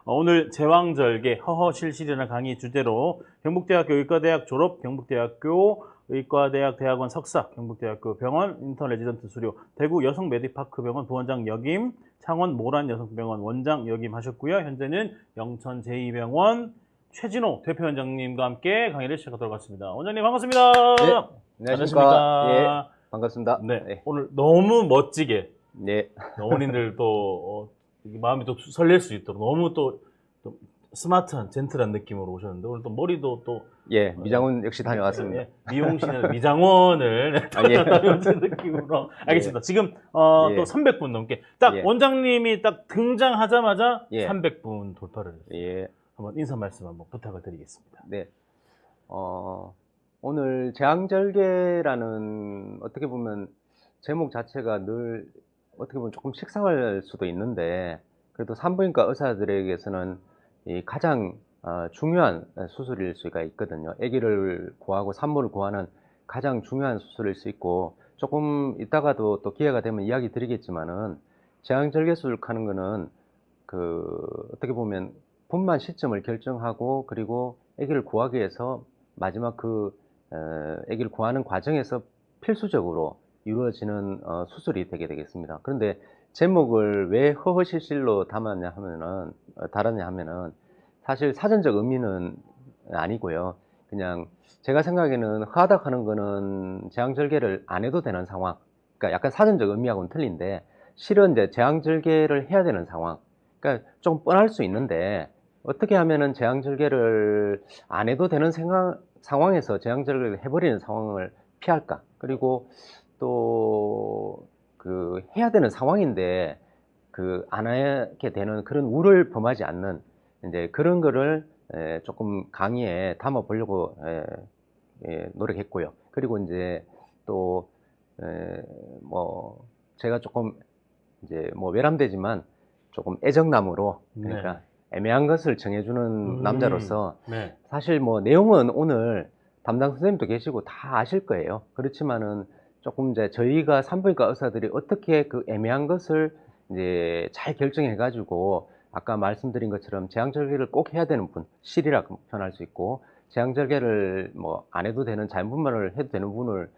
오늘 제왕절개 허허실실이라는 강의 주제로 경북대학교 의과대학 졸업, 경북대학교 의과대학 대학원 석사, 경북대학교 병원 인턴 레지던트 수료, 대구 여성 메디파크병원 부원장 역임, 창원 모란 여성병원 원장 역임 하셨고요. 현재는 영천 제2병원 최진호 대표원장님과 함께 강의를 시작하도록 하겠습니다. 원장님 반갑습니다. 네, 안녕하십니까. 예, 반갑습니다. 네, 네. 오늘 너무 멋지게 네. 어머님들도 마음이 또 설렐 수 있도록 너무 또 스마트한 젠틀한 느낌으로 오셨는데 오늘 또 머리도 또 예, 미장원 역시 다녀왔습니다. 예, 미용실은 미장원을 예. 다녀오신 느낌으로 알겠습니다. 지금 예. 또 300분 넘게 딱 예. 원장님이 딱 등장하자마자 예. 300분 돌파를 했어요. 예. 한번 인사 말씀 한번 부탁을 드리겠습니다. 네. 오늘 제왕절개라는 어떻게 보면 제목 자체가 늘 어떻게 보면 조금 식상할 수도 있는데 그래도 산부인과 의사들에게서는 이 가장 중요한 수술일 수가 있거든요. 아기를 구하고 산모를 구하는 가장 중요한 수술일 수 있고 조금 이따가도 또 기회가 되면 이야기 드리겠지만은 제왕절개 수술하는 거는 어떻게 보면 분만 시점을 결정하고 그리고 아기를 구하기 위해서 마지막 아기를 구하는 과정에서 필수적으로 이루어지는 수술이 되게 되겠습니다. 그런데 제목을 왜 허허실실로 달았냐 하면은 사실 사전적 의미는 아니고요. 그냥 제가 생각에는 허하다하는 거는 제왕절개를 안 해도 되는 상황. 그러니까 약간 사전적 의미하고는 틀린데 실은 이제 제왕절개를 해야 되는 상황. 그러니까 좀 뻔할 수 있는데 어떻게 하면은 제왕절개를 안 해도 되는 상황에서 제왕절개를 해버리는 상황을 피할까? 그리고 또 해야 되는 상황인데 안 하게 되는 그런 우를 범하지 않는 이제 그런 거를 조금 강의에 담아 보려고 노력했고요. 그리고 이제 또 제가 조금 이제 외람되지만 조금 애정남으로 그러니까 네. 애매한 것을 정해주는 남자로서 네. 사실 내용은 오늘 담당 선생님도 계시고 다 아실 거예요. 그렇지만은 조금 이제 저희가 산부인과 의사들이 어떻게 그 애매한 것을 이제 잘 결정해 가지고 아까 말씀드린 것처럼 제왕절개를 꼭 해야 되는 분, 실이라고 표현할 수 있고 제왕절개를 안 해도 되는 자연분만을 해도 되는 분을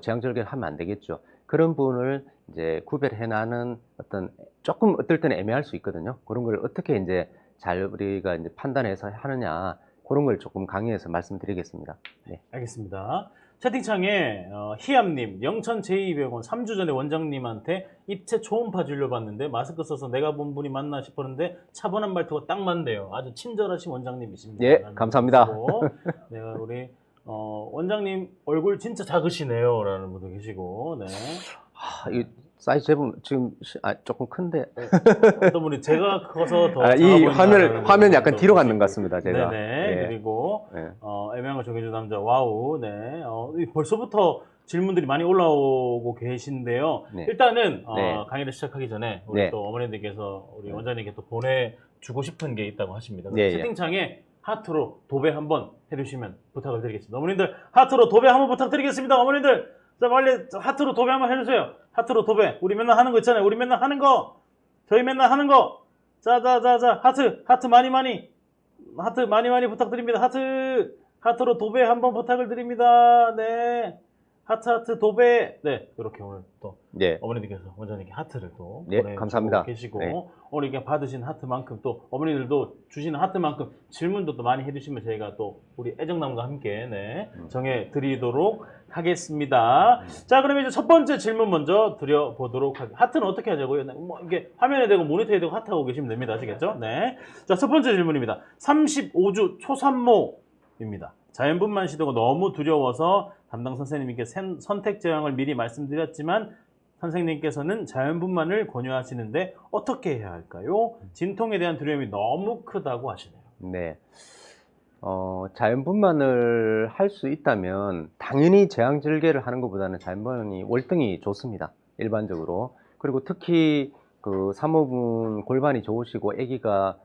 제왕절개를 하면 안 되겠죠. 그런 분을 이제 구별해 나는 조금 어떨 때는 애매할 수 있거든요. 그런 걸 어떻게 이제 잘 우리가 이제 판단해서 하느냐 그런 걸 조금 강의해서 말씀드리겠습니다. 네. 알겠습니다. 채팅창에 희암님, 영천 제2병원 3주 전에 원장님한테 입체 초음파 진료받는데 마스크 써서 내가 본 분이 맞나 싶었는데 차분한 말투가 딱 맞네요. 아주 친절하신 원장님이십니다. 예, 감사합니다. 네, 우리 원장님 얼굴 진짜 작으시네요 라는 분도 계시고 네. 이 사이즈 재보면 지금 조금 큰데 어떤 분이 제가 커서 더 이 화면 약간 뒤로 가는 것 같습니다. 제가. 네네. 예. 그리고 예. 애매한 걸 정해준 남자 와우. 네. 벌써부터 질문들이 많이 올라오고 계신데요. 네. 일단은 네. 강의를 시작하기 전에 우리 네. 또 어머님들께서 우리 원장님께 또 보내주고 싶은 게 있다고 하십니다. 네, 채팅창에 하트로 도배 한번 해주시면 부탁을 드리겠습니다. 어머님들 하트로 도배 한번 부탁드리겠습니다. 어머님들 자 빨리 하트로 도배 한번 해주세요. 하트로 도배. 우리 맨날 하는 거 있잖아요. 우리 맨날 하는 거. 저희 맨날 하는 거. 자자자자 하트 많이 하트 많이 부탁드립니다. 하트로 도배 한번 부탁을 드립니다. 네. 하트 도배. 네. 이렇게 오늘 또 네. 어머니들께서 원장님께 하트를 또 네, 보내주고 감사합니다. 계시고 네. 오늘 이렇게 받으신 하트만큼 또 어머니들도 주시는 하트만큼 질문도 또 많이 해주시면 저희가 또 우리 애정남과 함께 네, 정해 드리도록 하겠습니다. 자, 그러면 이제 첫 번째 질문 먼저 드려보도록 하겠습니다. 하트는 어떻게 하자고요? 네, 이게 화면에 대고 모니터에 대고 하트하고 계시면 됩니다. 아시겠죠? 네. 자, 첫 번째 질문입니다. 35주 초산모입니다. 자연분만 시도가 너무 두려워서 담당 선생님께 선택 제왕을 미리 말씀드렸지만 선생님께서는 자연분만을 권유하시는데 어떻게 해야 할까요? 진통에 대한 두려움이 너무 크다고 하시네요. 네. 자연분만을 할 수 있다면 당연히 제왕절개를 하는 것보다는 자연분만이 월등히 좋습니다. 일반적으로. 그리고 특히 산모분 골반이 좋으시고 아기가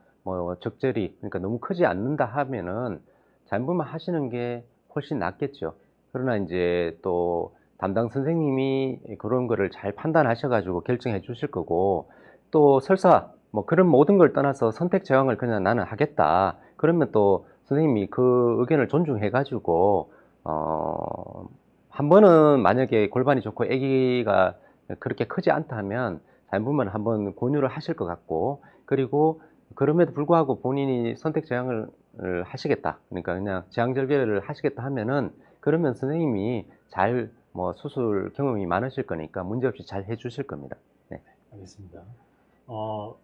적절히 그러니까 너무 크지 않는다 하면은 자연분만 하시는 게 훨씬 낫겠죠. 그러나 이제 또 담당 선생님이 그런 거를 잘 판단하셔가지고 결정해 주실 거고 또 설사 뭐 그런 모든 걸 떠나서 선택 제왕을 그냥 나는 하겠다. 그러면 또 선생님이 그 의견을 존중해가지고 한 번은 만약에 골반이 좋고 아기가 그렇게 크지 않다 하면 자연분만 한번 권유를 하실 것 같고, 그리고 그럼에도 불구하고 본인이 선택 제왕을 하시겠다. 그러니까 그냥 제왕절개를 하시겠다 하면은, 그러면 선생님이 잘 뭐 수술 경험이 많으실 거니까 문제없이 잘 해주실 겁니다. 네. 알겠습니다.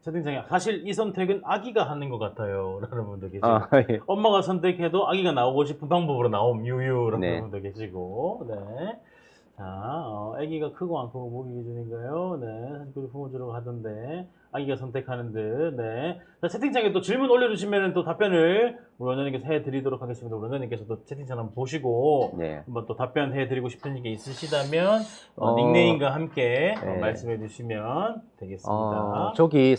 채팅창에 사실 이 선택은 아기가 하는 것 같아요. 라는 분도 계시고, 예. 엄마가 선택해도 아기가 나오고 싶은 방법으로 나옴 유유라는 네. 분도 계시고, 네. 자, 아기가 크고 안 크고 보기 기준인가요? 네. 그리고 부모주라고 하던데, 아기가 선택하는 듯, 네. 자, 채팅창에 또 질문 올려주시면 또 답변을 우리 원장님께서 해드리도록 하겠습니다. 우리 원장님께서도 채팅창 한번 보시고, 네. 한번 또 답변해드리고 싶은 게 있으시다면, 어, 닉네임과 함께 네. 말씀해 주시면 되겠습니다. 저기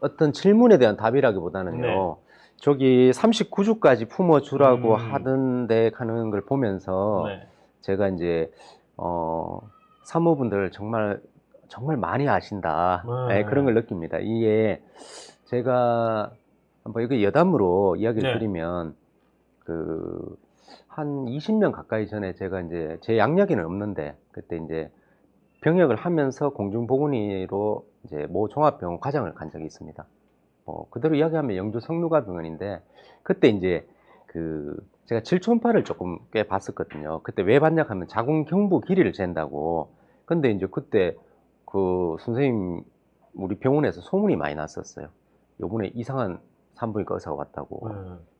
어떤 질문에 대한 답이라기보다는요. 네. 저기 39주까지 품어주라고 음. 하던데 하는 걸 보면서 네. 제가 이제 산모분들 정말 많이 아신다. 네. 네, 그런 걸 느낍니다. 이게 제가 뭐 이거 여담으로 이야기를 네. 드리면, 한 20년 가까이 전에 제가 이제 제 양력에는 없는데, 그때 이제 병역을 하면서 공중보건의로 이제 모 종합병원 과장을 간 적이 있습니다. 그대로 이야기하면 영주 성누가병원인데, 그때 이제 제가 질초음파를 조금 꽤 봤었거든요. 그때 왜 봤냐 하면 자궁 경부 길이를 잰다고. 근데 이제 그때 선생님 우리 병원에서 소문이 많이 났었어요. 요번에 이상한 산부인과 의사가 왔다고.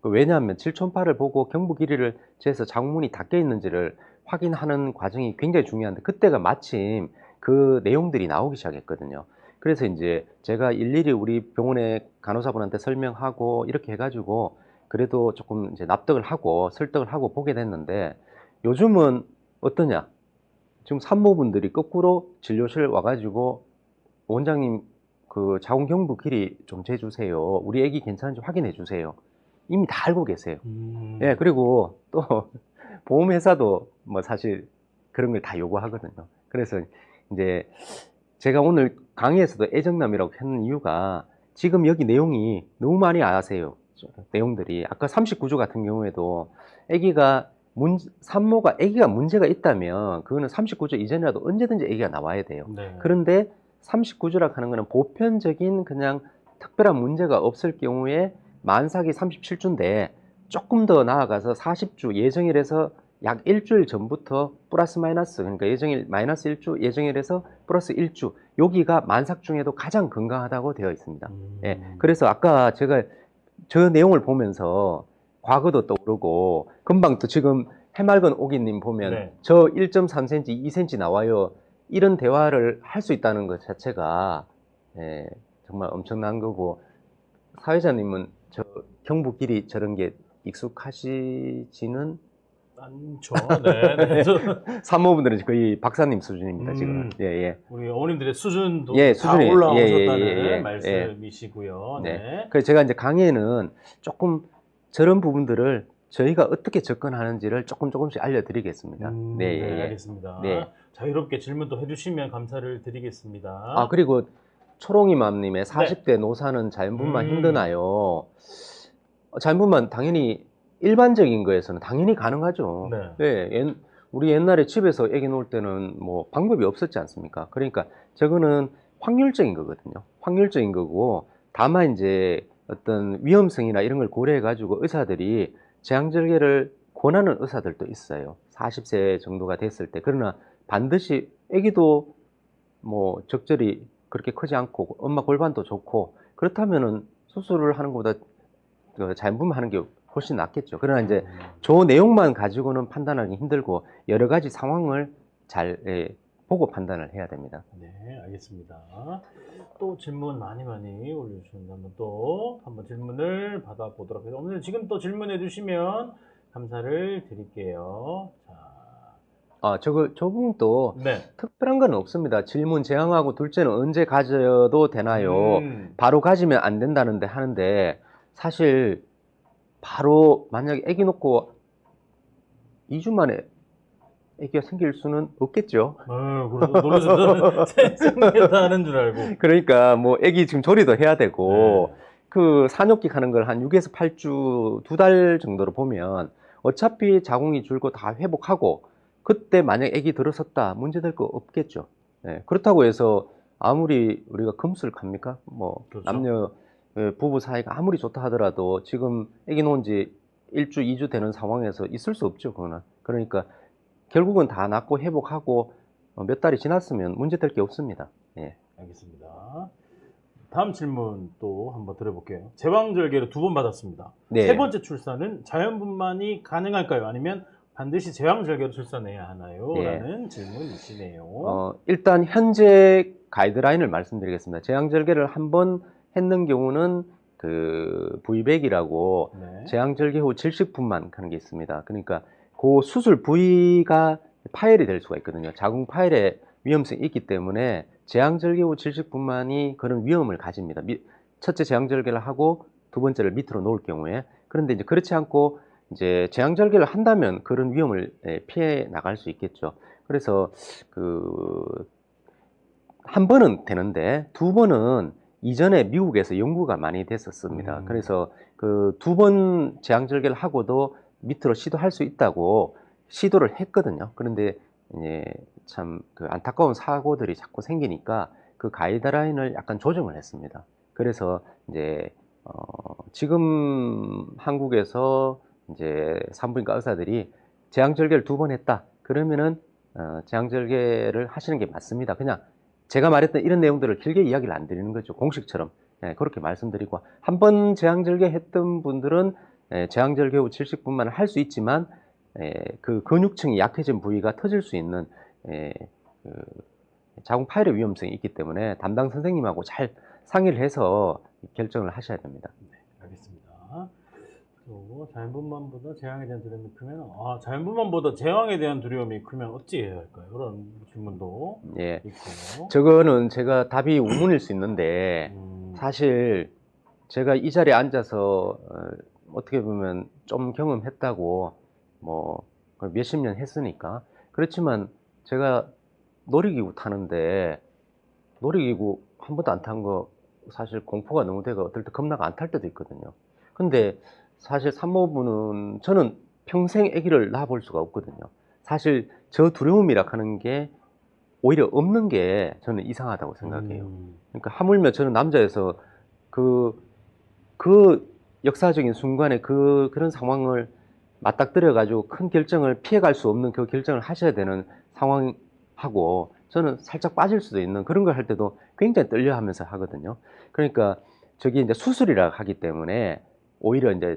왜냐하면 질초음파를 보고 경부 길이를 재서 자궁문이 닫혀 있는지를 확인하는 과정이 굉장히 중요한데, 그때가 마침 그 내용들이 나오기 시작했거든요. 그래서 이제 제가 일일이 우리 병원의 간호사분한테 설명하고 이렇게 해가지고 그래도 조금 이제 납득을 하고 설득을 하고 보게 됐는데, 요즘은 어떠냐? 지금 산모분들이 거꾸로 진료실 와가지고 원장님 자궁 경부 길이 좀 재주세요. 우리 애기 괜찮은지 확인해 주세요. 이미 다 알고 계세요. 예, 그리고 또 보험회사도 뭐 사실 그런 걸 다 요구하거든요. 그래서 이제 제가 오늘 강의에서도 애정남이라고 했는 이유가, 지금 여기 내용이 너무 많이 아세요. 내용들이. 아까 39주 같은 경우에도 산모가 아기가 문제가 있다면 그거는 39주 이전이라도 언제든지 아기가 나와야 돼요. 네. 그런데 39주라고 하는 거는 보편적인 그냥 특별한 문제가 없을 경우에 만삭이 37주인데, 조금 더 나아가서 40주 예정일에서 약 일주일 전부터 플러스 마이너스, 그러니까 예정일 마이너스 1주, 예정일에서 플러스 1주, 여기가 만삭 중에도 가장 건강하다고 되어 있습니다. 예, 그래서 아까 제가 저 내용을 보면서 과거도 떠오르고, 금방 또 지금 해맑은 오기님 보면 네. 저 1.3cm, 2cm 나와요. 이런 대화를 할 수 있다는 것 자체가 정말 엄청난 거고, 사회자님은 저 경부 길이 저런 게 익숙하시지는 않죠. 네. 산모분들은 거의 박사님 수준입니다, 지금. 예. 우리 어머님들의 수준도 예, 다 수준이, 올라오셨다는 말씀이시고요. 네. 네. 그래서 제가 이제 강의에는 조금 저런 부분들을 저희가 어떻게 접근하는지를 조금씩 알려드리겠습니다. 네, 알겠습니다. 네. 자유롭게 질문도 해주시면 감사를 드리겠습니다. 그리고 초롱이맘님의 40대 노사는 자연분만 힘드나요? 자연분만 당연히 일반적인 거에서는 당연히 가능하죠. 네. 우리 옛날에 집에서 애기 놓을 때는 뭐 방법이 없었지 않습니까? 그러니까 저거는 확률적인 거거든요. 확률적인 거고, 다만 이제 어떤 위험성이나 이런 걸 고려해 가지고 의사들이 제왕절개를 권하는 의사들도 있어요. 40세 정도가 됐을 때. 그러나 반드시 애기도 뭐 적절히 그렇게 크지 않고 엄마 골반도 좋고 그렇다면은 수술을 하는 것보다 자연분만 하는 게 훨씬 낫겠죠. 그러나 이제 저 내용만 가지고는 판단하기 힘들고 여러 가지 상황을 잘 보고 판단을 해야 됩니다. 네, 알겠습니다. 또 질문 많이 올려주셨는데 한번 질문을 받아보도록 하겠습니다. 오늘 지금 또 질문해 주시면 감사를 드릴게요. 자. 저분도 네. 특별한 건 없습니다. 질문 제왕하고 둘째는 언제 가져도 되나요? 바로 가지면 안 된다는데 하는데, 사실 바로 만약에 아기 놓고 2주 만에 아기가 생길 수는 없겠죠. 그래서 놀라서 생겼다 하는 줄 알고. 그러니까 뭐 아기 지금 조리도 해야 되고 네. 그 산욕기 가는 걸 한 6에서 8주 2달 정도로 보면 어차피 자궁이 줄고 다 회복하고 그때 만약 아기 들어섰다 문제될 거 없겠죠. 예, 그렇다고 해서 아무리 우리가 금술 갑니까? 뭐 그렇죠. 남녀 부부 사이가 아무리 좋다 하더라도 지금 아기 놓은 지 1주, 2주 되는 상황에서 있을 수 없죠, 그거는. 그러니까 결국은 다 낫고 회복하고 몇 달이 지났으면 문제될 게 없습니다. 예. 알겠습니다. 다음 질문 또 한번 드려볼게요. 제왕절개를 2번 받았습니다. 네. 세 번째 출산은 자연분만이 가능할까요? 아니면 반드시 제왕절개로 출산해야 하나요? 네. 라는 질문이시네요. 일단 현재 가이드라인을 말씀드리겠습니다. 제왕절개를 한 번 했는 경우는 그 부위백이라고 네. 제왕절개 후 질식분만 하는 게 있습니다. 그러니까 그 수술 부위가 파열이 될 수가 있거든요. 자궁 파열의 위험성이 있기 때문에 제왕절개 후 질식분만이 그런 위험을 가집니다. 첫째 제왕절개를 하고 두 번째를 밑으로 놓을 경우에. 그런데 이제 그렇지 않고 이제 제왕절개를 한다면 그런 위험을 피해 나갈 수 있겠죠. 그래서 그 한 번은 되는데 2번은 이전에 미국에서 연구가 많이 됐었습니다. 그래서 그 2번 제왕절개를 하고도 밑으로 시도할 수 있다고 시도를 했거든요. 그런데 이제 참 그 안타까운 사고들이 자꾸 생기니까 그 가이드라인을 약간 조정을 했습니다. 그래서 이제 지금 한국에서 이제 산부인과 의사들이 제왕절개를 2번 했다. 그러면은 제왕절개를 하시는 게 맞습니다. 그냥 제가 말했던 이런 내용들을 길게 이야기를 안 드리는 거죠. 공식처럼. 네, 그렇게 말씀드리고 한 번 제왕절개 했던 분들은 제왕절개 후 질식분만을 할 수 있지만 그 근육층이 약해진 부위가 터질 수 있는 그 자궁 파열의 위험성이 있기 때문에 담당 선생님하고 잘 상의를 해서 결정을 하셔야 됩니다. 네, 알겠습니다. 또 자연분만보다 제왕에 대한 두려움이 크면 자연분만보다 제왕에 대한 두려움이 크면 어찌 해야 할까요? 그런 질문도 예, 있고요. 저거는 제가 답이 우문일 수 있는데 사실 제가 이 자리에 앉아서 어떻게 보면 좀 경험했다고 뭐 몇십 년 했으니까 그렇지만 제가 놀이기구 타는데 놀이기구 한 번도 안 탄 거 사실 공포가 너무 돼가 어떨 때 겁나가 안 탈 때도 있거든요. 근데 사실 산모분은 저는 평생 아기를 낳아볼 수가 없거든요. 사실 저 두려움이라 하는 게 오히려 없는 게 저는 이상하다고 생각해요. 그러니까 하물며 저는 남자여서 그 역사적인 순간에 그런 상황을 맞닥뜨려 가지고 큰 결정을 피해갈 수 없는 그 결정을 하셔야 되는 상황하고 저는 살짝 빠질 수도 있는 그런 걸 할 때도 굉장히 떨려 하면서 하거든요. 그러니까 저기 이제 수술이라 하기 때문에 오히려 이제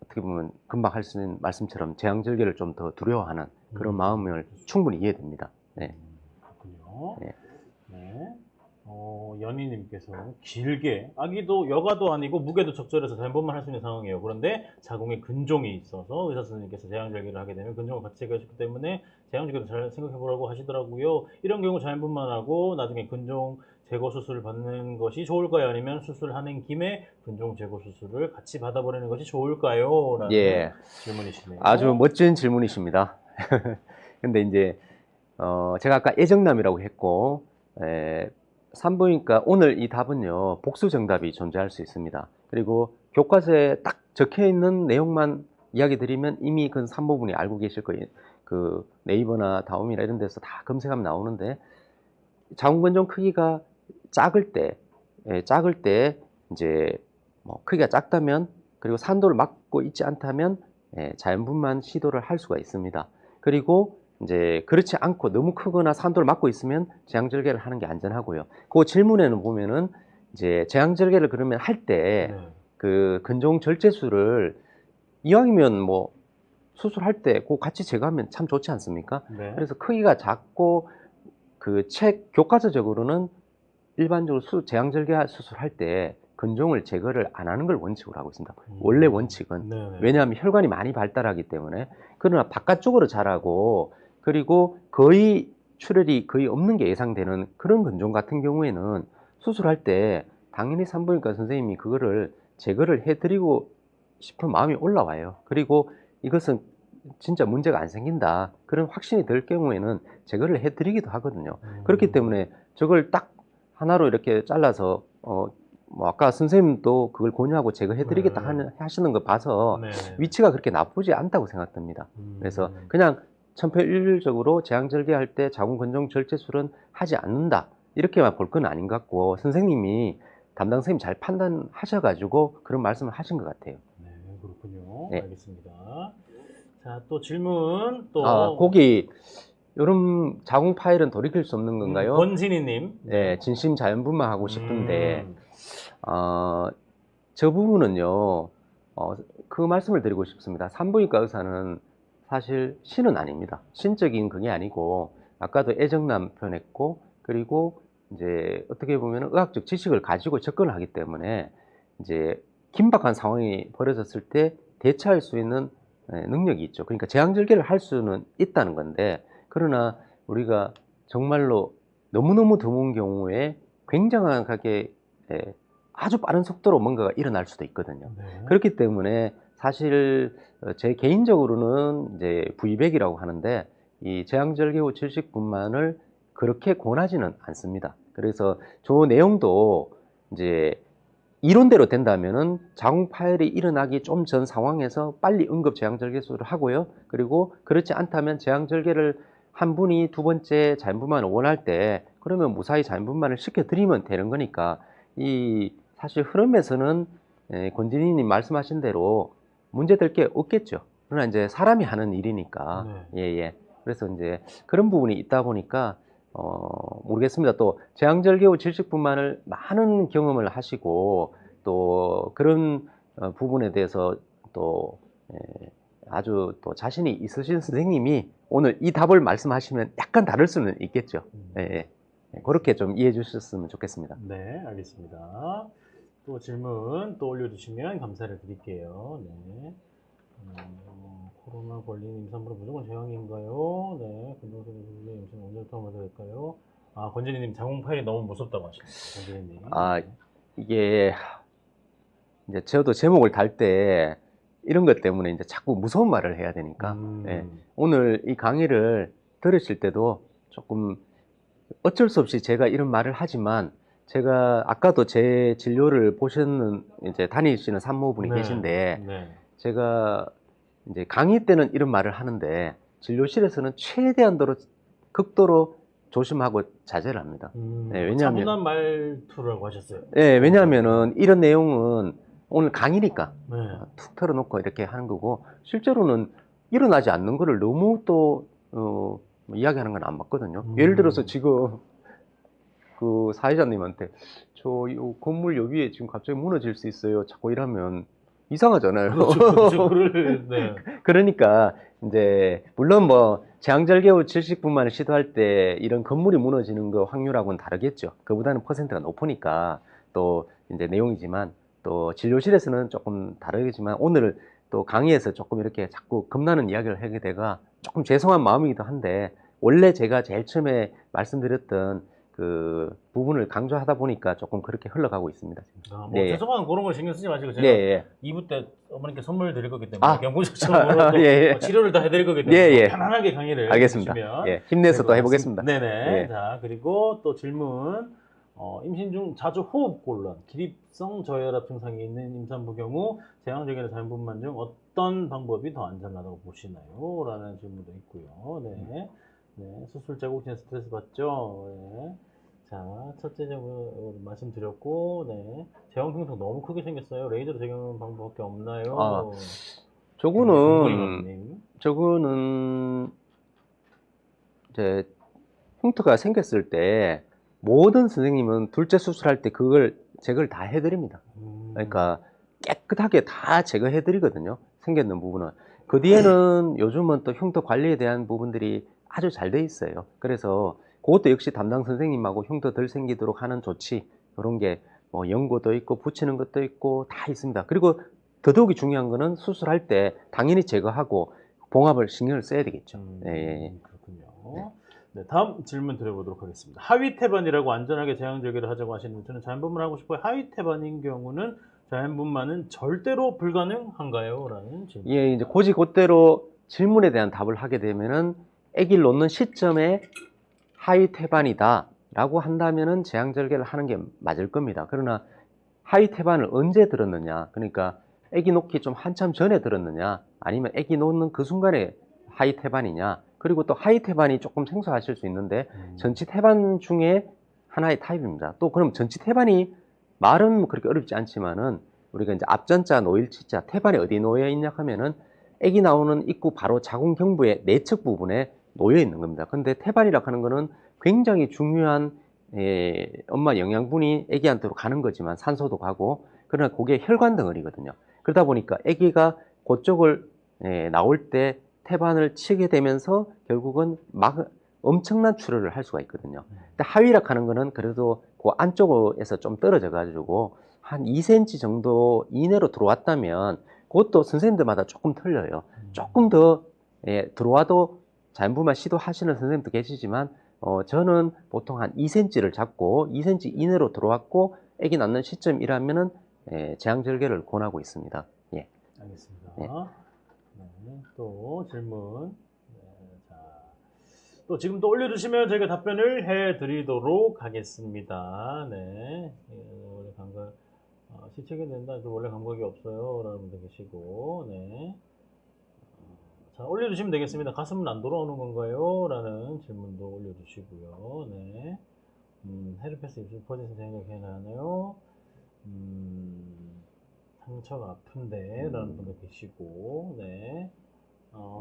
어떻게 보면 금방 할 수 있는 말씀처럼 제왕절개를 좀 더 두려워하는 그런 마음을 충분히 이해됩니다. 네. 그렇군요. 네. 네. 연희님께서 길게 아기도 여가도 아니고 무게도 적절해서 자연분만 할 수 있는 상황이에요. 그런데 자궁에 근종이 있어서 의사 선생님께서 제왕절개를 하게 되면 근종을 같이 제거하셨기 때문에 제왕절개도 잘 생각해 보라고 하시더라고요. 이런 경우 자연분만하고 나중에 근종 제거 수술을 받는 것이 좋을까요? 아니면 수술하는 김에 근종 제거 수술을 같이 받아버리는 것이 좋을까요? 라는 예. 질문이시네요. 아주 멋진 질문이십니다. 근데 이제 제가 아까 애정남이라고 했고 산부인과 오늘 이 답은요 복수 정답이 존재할 수 있습니다. 그리고 교과서에 딱 적혀 있는 내용만 이야기 드리면 이미 그 산모분이 알고 계실 거예요. 그 네이버나 다음이나 이런 데서 다 검색하면 나오는데 자궁근종 크기가 작을 때 이제 뭐 크기가 작다면 그리고 산도를 막고 있지 않다면 자연분만 시도를 할 수가 있습니다. 그리고 이제 그렇지 않고 너무 크거나 산도를 막고 있으면 제왕절개를 하는 게 안전하고요. 그 질문에는 보면은 이제 제왕절개를 그러면 할 때 그 근종 절제술을 이왕이면 뭐 수술할 때 그 같이 제거하면 참 좋지 않습니까? 네. 그래서 크기가 작고 그 교과서적으로는 일반적으로 제왕절개 수술할 때 근종을 제거를 안 하는 걸 원칙으로 하고 있습니다. 원래 원칙은. 네네. 왜냐하면 혈관이 많이 발달하기 때문에. 그러나 바깥쪽으로 자라고 그리고 거의 출혈이 거의 없는 게 예상되는 그런 근종 같은 경우에는 수술할 때 당연히 산부인과 선생님이 그거를 제거를 해드리고 싶은 마음이 올라와요. 그리고 이것은 진짜 문제가 안 생긴다. 그런 확신이 들 경우에는 제거를 해드리기도 하거든요. 그렇기 때문에 저걸 딱 하나로 이렇게 잘라서 뭐 아까 선생님도 그걸 권유하고 제거해드리겠다 하시는 거 봐서 네. 위치가 그렇게 나쁘지 않다고 생각됩니다. 그래서 그냥 천편일률적으로 제왕절개할 때 자궁건종 절제술은 하지 않는다. 이렇게만 볼 건 아닌 것 같고 선생님이 담당 선생님 잘 판단하셔가지고 그런 말씀을 하신 것 같아요. 네, 그렇군요. 네. 알겠습니다. 자, 또 질문 또 거기 요런 자궁 파일은 돌이킬 수 없는 건가요? 권진희님. 네, 진심 자연분만 하고 싶은데 저 부분은요, 그 말씀을 드리고 싶습니다. 산부인과 의사는 사실 신은 아닙니다. 신적인 그게 아니고, 아까도 애정남 표현했고, 그리고 이제 어떻게 보면 의학적 지식을 가지고 접근을 하기 때문에, 이제 긴박한 상황이 벌어졌을 때 대처할 수 있는 능력이 있죠. 그러니까 제왕절개를 할 수는 있다는 건데, 그러나 우리가 정말로 너무너무 드문 경우에 굉장하게 아주 빠른 속도로 뭔가가 일어날 수도 있거든요. 네. 그렇기 때문에 사실 제 개인적으로는 이제 부위백이라고 하는데 이 제왕절개 후 질식분만을 그렇게 권하지는 않습니다. 그래서 저 내용도 이제 이론대로 된다면은 자궁 파열이 일어나기 좀 전 상황에서 빨리 응급 제왕절개술을 하고요. 그리고 그렇지 않다면 제왕절개를 한 분이 두 번째 자연분만을 원할 때 그러면 무사히 자연분만을 시켜드리면 되는 거니까 이 사실 흐름에서는 권진희님 말씀하신 대로 문제될 게 없겠죠. 그러나 이제 사람이 하는 일이니까 예예. 그래서 이제 그런 부분이 있다 보니까 모르겠습니다. 또 제왕절개 후 질식분만을 많은 경험을 하시고 또 그런 부분에 대해서 또 아주 또 자신이 있으신 선생님이 오늘 이 답을 말씀하시면 약간 다를 수는 있겠죠. 예, 예. 그렇게 좀 이해해 주셨으면 좋겠습니다. 네, 알겠습니다. 또 질문 또 올려주시면 감사를 드릴게요. 네. 코로나 걸린 임산부는 무조건 제왕인가요? 네. 권정선 선생님 임신 언제부터 맞아야 될까요? 권진희님 자궁 파일이 너무 무섭다고 하십니다. 권진희님. 이게 이제 저도 제목을 달 때 이런 것 때문에 이제 자꾸 무서운 말을 해야 되니까 예. 오늘 이 강의를 들으실 때도 조금 어쩔 수 없이 제가 이런 말을 하지만 제가 아까도 제 진료를 보시는 이제 다니시는 산모분이 계신데 제가 이제 강의 때는 이런 말을 하는데 진료실에서는 최대한도로 극도로 조심하고 자제를 합니다. 왜냐하면 차분한 말투라고 하셨어요. 네, 왜냐하면은 이런 내용은 오늘 강의니까 툭 털어놓고 이렇게 하는 거고 실제로는 일어나지 않는 거를 너무 또 이야기하는 건 안 맞거든요. 예를 들어서 지금 그 사회자님한테 저 요 건물 요 위에 지금 갑자기 무너질 수 있어요. 자꾸 이러면 이상하잖아요. 그렇죠. 그러니까 이제 물론 뭐 제왕절개 후 질식분만을 시도할 때 이런 건물이 무너지는 거 확률하고는 다르겠죠. 그보다는 퍼센트가 높으니까 또 이제 내용이지만 또 진료실에서는 조금 다르겠지만 오늘 또 강의에서 조금 이렇게 자꾸 겁나는 이야기를 하게 돼가 조금 죄송한 마음이기도 한데 원래 제가 제일 처음에 말씀드렸던 그 부분을 강조하다 보니까 조금 그렇게 흘러가고 있습니다. 죄송한 그런 걸 신경 쓰지 마시고 제가 2부 때 어머니께 선물 드릴 거기 때문에 경구적으로 치료를 다 해드릴 거기 때문에 편안하게 강의를 알겠습니다. 힘내서 또 해보겠습니다. 네네. 자, 그리고 또 질문. 임신 중 자주 호흡곤란, 기립성 저혈압 증상이 있는 임산부 경우 제왕절개나 자연분만 중 어떤 방법이 더 안전하다고 보시나요? 라는 질문도 있고요. 네, 수술 자국진 스트레스 받죠? 네. 자, 첫째 질문 말씀드렸고, 제왕 평성 너무 크게 생겼어요. 레이저로 적용하는 방법밖에 없나요? 저거는 이제 흉터가 생겼을 때 모든 선생님은 둘째 수술할 때 그걸 제거를 다 해드립니다. 그러니까 깨끗하게 다 제거해드리거든요. 생겼는 부분은. 그 뒤에는 요즘은 또 흉터 관리에 대한 부분들이 아주 잘 돼 있어요. 그래서 그것도 역시 담당 선생님하고 흉터 덜 생기도록 하는 조치 그런 게 뭐 연고도 있고 붙이는 것도 있고 다 있습니다. 그리고 더더욱이 중요한 거는 수술할 때 당연히 제거하고 봉합을 신경을 써야 되겠죠. 그렇군요. 네, 다음 질문 드려보도록 하겠습니다. 하위 태반이라고 안전하게 제왕절개를 하자고 하시는데 저는 자연분만 하고 싶어요. 하위 태반인 경우는 자연분만은 절대로 불가능한가요? 라는 질문. 이제 고지곧대로 질문에 대한 답을 하게 되면은 아기를 놓는 시점에 하위 태반이다 라고 한다면은 제왕절개를 하는 게 맞을 겁니다. 그러나 하위 태반을 언제 들었느냐, 그러니까 아기 놓기 좀 한참 전에 들었느냐, 아니면 아기 놓는 그 순간에 하위 태반이냐, 그리고 또 하위 태반이 조금 생소하실 수 있는데 전치 태반 중에 하나의 타입입니다. 또 그럼 전치 태반이 말은 뭐 그렇게 어렵지 않지만은 우리가 이제 앞전자, 노일치자, 태반이 어디 놓여 있냐 하면은 아기 나오는 입구 바로 자궁 경부의 내측 부분에 놓여 있는 겁니다. 근데 태반이라고 하는 거는 굉장히 중요한 엄마 영양분이 아기한테로 가는 거지만 산소도 가고, 그러나 그게 혈관 덩어리거든요. 그러다 보니까 아기가 그쪽을 나올 때 태반을 치게 되면서 결국은 막 엄청난 출혈을 할 수가 있거든요. 근데 하위락 하는 거는 그래도 그 안쪽에서 좀 떨어져 가지고 한 2cm 정도 이내로 들어왔다면 그것도 선생님들마다 조금 틀려요. 조금 더 들어와도 자연분만 시도하시는 선생님도 계시지만 저는 보통 한 2cm를 잡고 2cm 이내로 들어왔고 아기 낳는 시점이라면은 제왕절개를 권하고 있습니다. 예. 알겠습니다. 예. 네, 또 질문. 네, 자, 또 지금 또 올려주시면 저희가 답변을 해드리도록 하겠습니다. 네, 원래 감각 시책이 된다. 원래 감각이 없어요. 라는 분도 계시고, 네. 자, 올려주시면 되겠습니다. 가슴은 안 돌아오는 건가요? 라는 질문도 올려주시고요. 네. 헤르페스 입술 퍼져서 생각해나요? 상처가 아픈데 라는 분도 계시고, 네.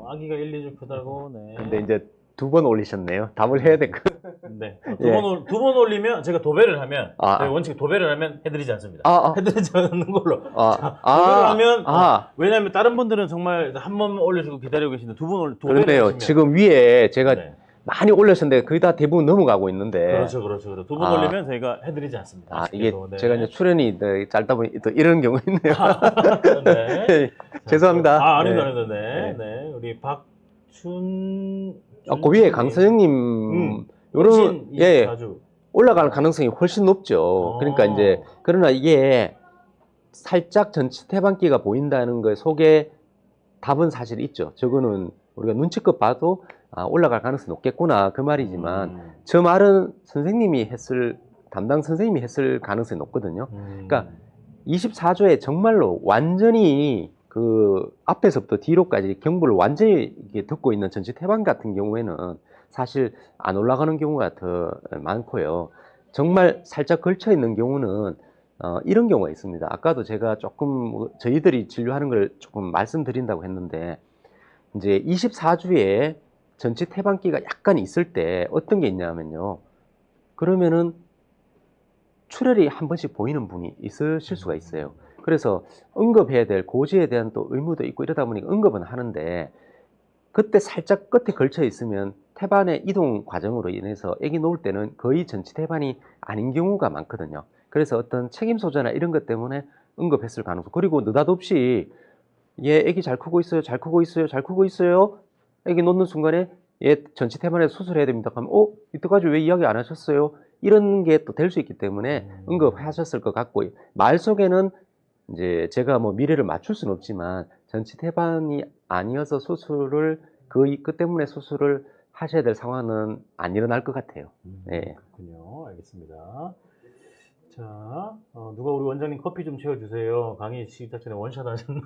아기가 1, 2주 크다고, 네. 근데 이제 2번 올리셨네요. 답을 해야 될 거. 네. 예. 두 번 올리면, 제가 도배를 하면, 아, 저희 원칙 도배를 하면 해드리지 않습니다. 아, 아. 해드리지 않는 걸로. 아, 도배를 하면, 아. 왜냐면 다른 분들은 정말 한 번 올려주고 기다리고 계시는데 두 번 도배를 그런데요. 하시면. 지금 위에 제가 네. 많이 올렸는데 거의 다 대부분 넘어가고 있는데. 그렇죠. 두 번 아. 올리면 저희가 해드리지 않습니다. 이게 아쉽게도. 네. 제가 이제 출연이 짧다 보니 또 이런 경우 있네요. 네. 죄송합니다. 아닙니다. 네. 네. 네. 우리 박춘. 그 위에 강서영님, 요런, 예, 자주. 올라갈 가능성이 훨씬 높죠. 그러니까 이제, 그러나 이게 살짝 전치 태반기가 보인다는 거 속에 답은 사실 있죠. 저거는 우리가 눈치껏 봐도 올라갈 가능성이 높겠구나. 그 말이지만, 저 말은 담당 선생님이 했을 가능성이 높거든요. 그러니까 24조에 정말로 완전히 그 앞에서부터 뒤로까지 경부를 완전히 듣고 있는 전치 태반 같은 경우에는 사실 안 올라가는 경우가 더 많고요. 정말 살짝 걸쳐 있는 경우는 이런 경우가 있습니다. 아까도 제가 조금 저희들이 진료하는 걸 조금 말씀드린다고 했는데, 이제 24주에 전치 태반기가 약간 있을 때 어떤 게 있냐면요. 그러면은 출혈이 한 번씩 보이는 분이 있으실 수가 있어요. 그래서 응급해야 될 고지에 대한 또 의무도 있고 이러다 보니까 응급은 하는데, 그때 살짝 끝에 걸쳐 있으면 태반의 이동 과정으로 인해서 아기 놓을 때는 거의 전치 태반이 아닌 경우가 많거든요. 그래서 어떤 책임 소재나 이런 것 때문에 응급했을 가능성. 그리고 느닷없이 얘 아기 잘 크고 있어요, 잘 크고 있어요, 잘 크고 있어요. 아기 놓는 순간에 얘 전치 태반에 수술해야 됩니다. 그러면 이때까지 왜 이야기 안 하셨어요? 이런 게 또 될 수 있기 때문에 응급하셨을 것 같고, 말 속에는 이제 제가 뭐 미래를 맞출 수는 없지만 전치 태반이 아니어서 수술을 그 때문에 수술을 하셔야 될 상황은 안 일어날 것 같아요. 네. 그렇군요. 알겠습니다. 자, 누가 우리 원장님 커피 좀 채워주세요. 강의 시작 전에 원샷 하셨나요?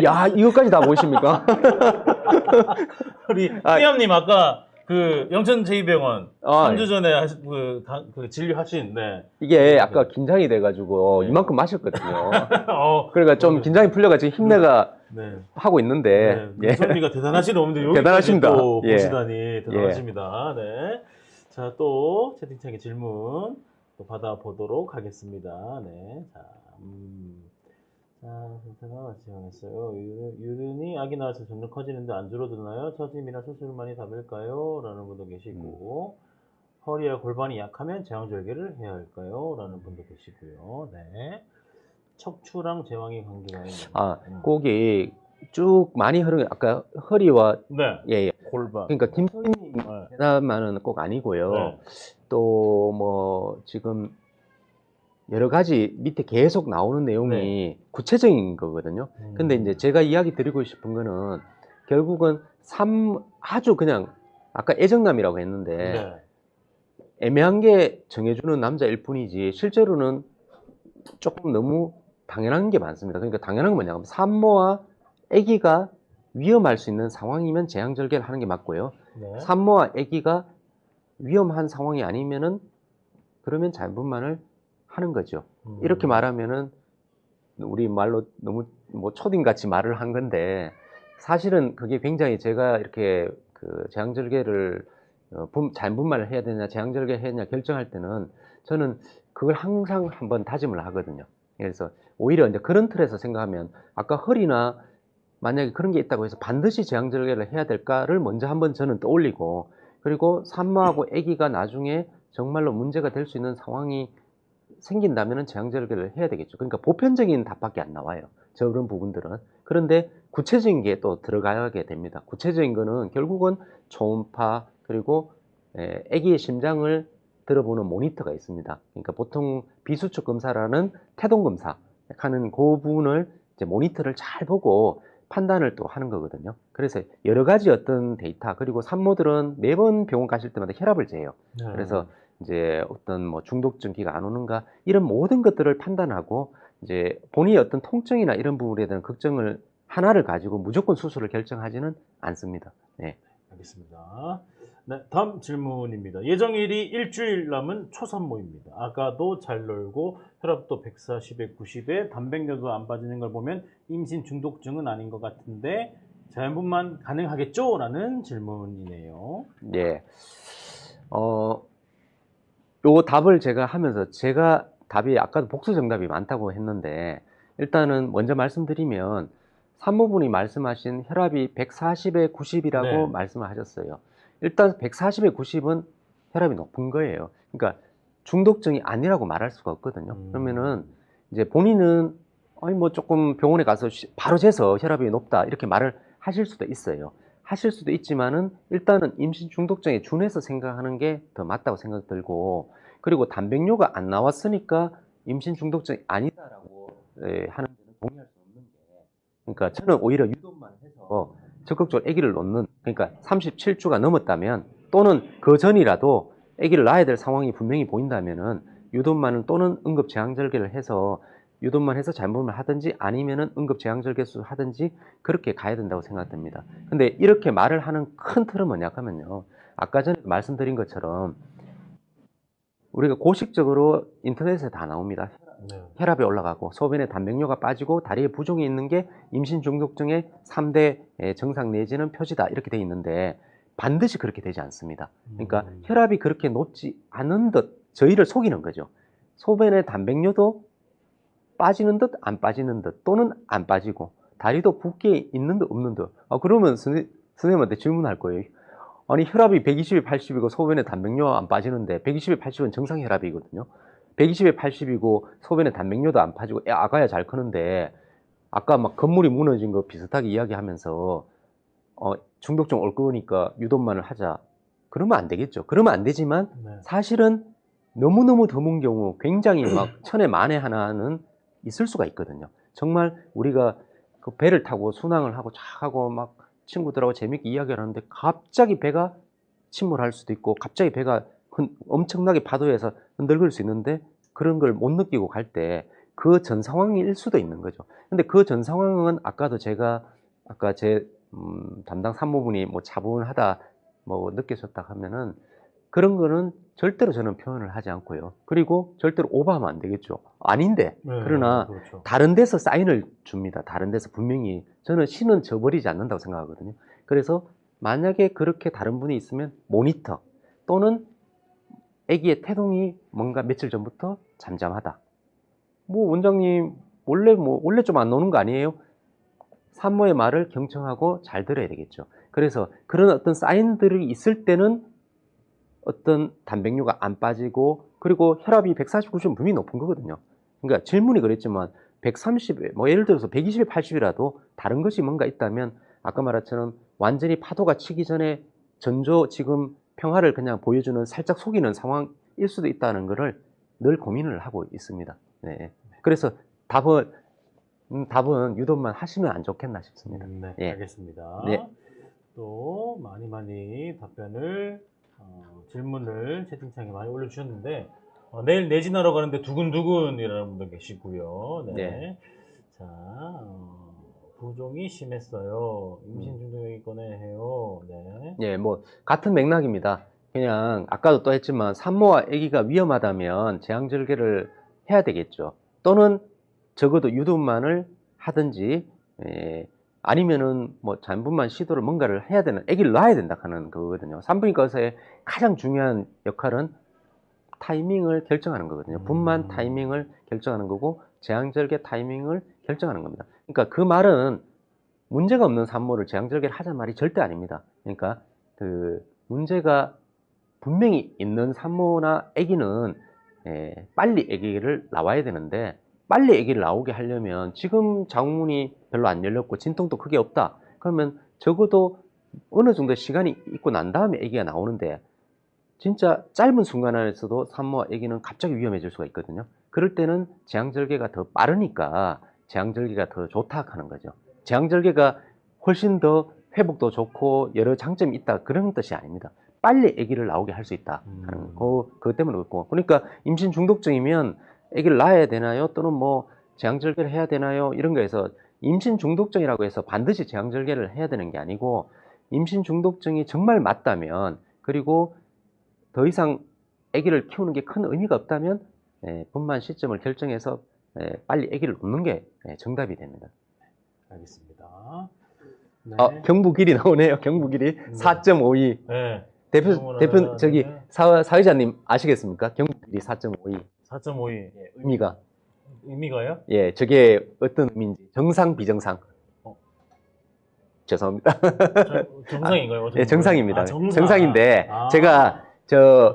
야, 이것까지 다 보십니까? 우리 삐암님 아까 그 영천 제2병원 3주 예. 전에 그 진료하신, 네. 이게 아까 긴장이 돼가지고 이만큼 마셨거든요. 어, 그러니까 좀 긴장이 풀려가지고 힘내가 네. 하고 있는데. 네. 눈썰미가 대단하시는 분들 여기까지 대단하십니다. 또 예. 보시다니 대단하십니다. 네. 자, 또 채팅창에 질문 또 받아보도록 하겠습니다. 네. 자, 자, 선생님 같이 정했어요. 유른이 아기 낳아서 점점 커지는데 안 줄어드나요? 처짐이나 수술만이 답일까요? 라는 분도 계시고, 허리와 골반이 약하면 제왕절개를 해야 할까요? 라는 분도 계시고요. 네. 척추랑 제왕의 관계가 있는. 거기 쭉 많이 흐르는, 아까 허리와, 네. 예. 골반. 그러니까 김소희님 대답만은 꼭 아니고요. 네. 또 뭐 지금 여러 가지 밑에 계속 나오는 내용이 구체적인 거거든요. 근데 이제 제가 이야기 드리고 싶은 거는 결국은 아주 그냥 아까 애정남이라고 했는데 네. 애매한 게 정해주는 남자일 뿐이지 실제로는 조금 너무 당연한 게 많습니다. 그러니까 당연한 건 뭐냐면 산모와 아기가 위험할 수 있는 상황이면 제왕절개를 하는 게 맞고요. 네. 산모와 아기가 위험한 상황이 아니면은 그러면 자연분만을 하는 거죠. 이렇게 말하면은 우리 말로 너무 뭐 초딩같이 말을 한 건데 사실은 그게 굉장히 제가 이렇게 그 제왕절개를 자연분만을 해야 되냐 제왕절개 해야 되냐 결정할 때는 저는 그걸 항상 한번 다짐을 하거든요. 그래서 오히려 이제 그런 틀에서 생각하면 아까 허리나 만약에 그런 게 있다고 해서 반드시 제왕절개를 해야 될까를 먼저 한번 저는 떠올리고 그리고 산모하고 아기가 나중에 정말로 문제가 될 수 있는 상황이 생긴다면 제왕절개를 해야 되겠죠. 그러니까 보편적인 답밖에 안 나와요. 저런 부분들은. 그런데 구체적인 게 또 들어가게 됩니다. 구체적인 거는 결국은 초음파 그리고 아기의 심장을 들어보는 모니터가 있습니다. 그러니까 보통 비수축 검사라는 태동 검사 하는 그 부분을 이제 모니터를 잘 보고 판단을 또 하는 거거든요. 그래서 여러 가지 어떤 데이터 그리고 산모들은 매번 병원 가실 때마다 혈압을 재요. 네. 그래서 이제 어떤 뭐 중독증기가 안 오는가 이런 모든 것들을 판단하고 이제 본인의 어떤 통증이나 이런 부분에 대한 걱정을 하나를 가지고 무조건 수술을 결정하지는 않습니다. 네. 알겠습니다. 네, 다음 질문입니다. 예정일이 일주일 남은 초산모입니다. 아까도 잘 놀고 혈압도 140에 90에 단백뇨도 안 빠지는 걸 보면 임신 중독증은 아닌 것 같은데 자연분만 가능하겠죠? 라는 질문이네요. 네. 요 답을 제가 하면서 제가 답이 아까도 복수 정답이 많다고 했는데 일단은 먼저 말씀드리면 산모분이 말씀하신 혈압이 140에 90이라고 네. 말씀을 하셨어요. 일단 140에 90은 혈압이 높은 거예요. 그러니까 중독증이 아니라고 말할 수가 없거든요. 그러면은 이제 본인은 아니 뭐 조금 병원에 가서 바로 재서 혈압이 높다 이렇게 말을 하실 수도 있어요. 하실 수도 있지만은 일단은 임신 중독증에 준해서 생각하는 게 더 맞다고 생각 들고 그리고 단백뇨가 안 나왔으니까 임신 중독증이 아니다라고 하는 데는 동의할 수 없는 게 그러니까 저는 오히려 유도만 해서 적극적으로 아기를 놓는 그러니까 37주가 넘었다면 또는 그 전이라도 아기를 낳아야 될 상황이 분명히 보인다면은 유도만은 또는 응급 제왕절개를 해서 유도만 해서 잘못을 하든지 아니면은 응급 제왕절개술 하든지 그렇게 가야 된다고 생각됩니다. 근데 이렇게 말을 하는 큰 틀은 뭐냐 하면요. 아까 전에 말씀드린 것처럼 우리가 고식적으로 인터넷에 다 나옵니다. 네. 혈압이 올라가고 소변에 단백뇨가 빠지고 다리에 부종이 있는 게 임신 중독증의 3대 증상 내지는 표시다 이렇게 돼 있는데 반드시 그렇게 되지 않습니다. 그러니까 혈압이 그렇게 높지 않은 듯 저희를 속이는 거죠. 소변에 단백뇨도 빠지는 듯 안 빠지는 듯 또는 안 빠지고 다리도 붓게 있는 듯 없는 듯 그러면 선생님한테 질문할 거예요. 아니 혈압이 120에 80이고 소변에 단백뇨 안 빠지는데 120에 80은 정상 혈압이거든요. 120에 80이고 소변에 단백뇨도 안 빠지고 아가야 잘 크는데 아까 막 건물이 무너진 거 비슷하게 이야기하면서 중독증 올 거니까 유도만을 하자. 그러면 안 되겠죠. 그러면 안 되지만 네. 사실은 너무너무 드문 경우 굉장히 막 천에 만에 하나는 있을 수가 있거든요. 정말 우리가 그 배를 타고 순항을 하고 쫙 하고 막 친구들하고 재밌게 이야기를 하는데 갑자기 배가 침몰할 수도 있고 갑자기 배가 엄청나게 파도에서 흔들릴 수 있는데 그런 걸 못 느끼고 갈 때 그 전 상황일 수도 있는 거죠. 근데 그 전 상황은 아까도 제가 아까 제 담당 산모분이 뭐 차분하다 뭐 느끼셨다 하면은 그런 거는 절대로 저는 표현을 하지 않고요. 그리고 절대로 오버하면 안 되겠죠. 아닌데. 네, 그러나 그렇죠. 다른 데서 사인을 줍니다. 다른 데서 분명히 저는 신은 져버리지 않는다고 생각하거든요. 그래서 만약에 그렇게 다른 분이 있으면 모니터 또는 아기의 태동이 뭔가 며칠 전부터 잠잠하다. 뭐 원장님 원래 좀 안 노는 거 아니에요? 산모의 말을 경청하고 잘 들어야 되겠죠. 그래서 그런 어떤 사인들이 있을 때는 어떤 단백뇨가 안 빠지고 그리고 혈압이 140, 90은 분명히 높은 거거든요. 그러니까 질문이 그랬지만 130에 뭐 예를 들어서 120에 80이라도 다른 것이 뭔가 있다면 아까 말했처럼 완전히 파도가 치기 전에 전조 지금 평화를 그냥 보여주는 살짝 속이는 상황일 수도 있다는 것을 늘 고민을 하고 있습니다. 네. 그래서 답을 답은 유도만 하시면 안 좋겠나 싶습니다. 네, 예. 알겠습니다. 네. 또 많이 답변을 질문을 채팅창에 많이 올려주셨는데 내일 내진하러 가는데 두근두근이라는 분도 계시고요. 네. 네. 자, 부종이 심했어요. 임신 중독이 꺼내해요. 네. 예, 뭐 같은 맥락입니다. 그냥 아까도 또 했지만 산모와 아기가 위험하다면 제왕절개를 해야 되겠죠. 또는 적어도 유도만을 하든지 아니면은 뭐 잔분만 시도를 뭔가를 해야 되는, 아기를 낳아야 된다 하는 거거든요. 산부인과 의사의 가장 중요한 역할은 타이밍을 결정하는 거거든요. 분만 타이밍을 결정하는 거고 제왕절개 타이밍을 결정하는 겁니다. 그러니까 그 말은 문제가 없는 산모를 제왕절개를 하자는 말이 절대 아닙니다. 그러니까 그 문제가 분명히 있는 산모나 아기는 빨리 아기를 낳아야 되는데, 빨리 아기를 나오게 하려면 지금 장문이 별로 안 열렸고 진통도 크게 없다. 그러면 적어도 어느 정도 시간이 있고 난 다음에 아기가 나오는데, 진짜 짧은 순간 안에서도 산모와 아기는 갑자기 위험해질 수가 있거든요. 그럴 때는 제왕절개가 더 빠르니까 제왕절개가 더 좋다 하는 거죠. 제왕절개가 훨씬 더 회복도 좋고 여러 장점이 있다, 그런 뜻이 아닙니다. 빨리 아기를 나오게 할 수 있다 하는 그것 때문에 그렇고. 그러니까 임신 중독증이면 아기를 낳아야 되나요? 또는 뭐 제왕절개를 해야 되나요? 이런 거에서 임신 중독증이라고 해서 반드시 제왕절개를 해야 되는 게 아니고, 임신 중독증이 정말 맞다면, 그리고 더 이상 아기를 키우는 게 큰 의미가 없다면 분만 시점을 결정해서 빨리 아기를 놓는 게 정답이 됩니다. 알겠습니다. 네. 경부 길이 나오네요. 경부 길이 4.52. 네. 대표 저기 사회자님 아시겠습니까? 경부 길이 4.52. 4.52. 의미가요? 예, 예, 저게 어떤 의미인지. 정상 비정상. 죄송합니다. 정상인가요? 예, 정상입니다. 정상. 정상인데 제가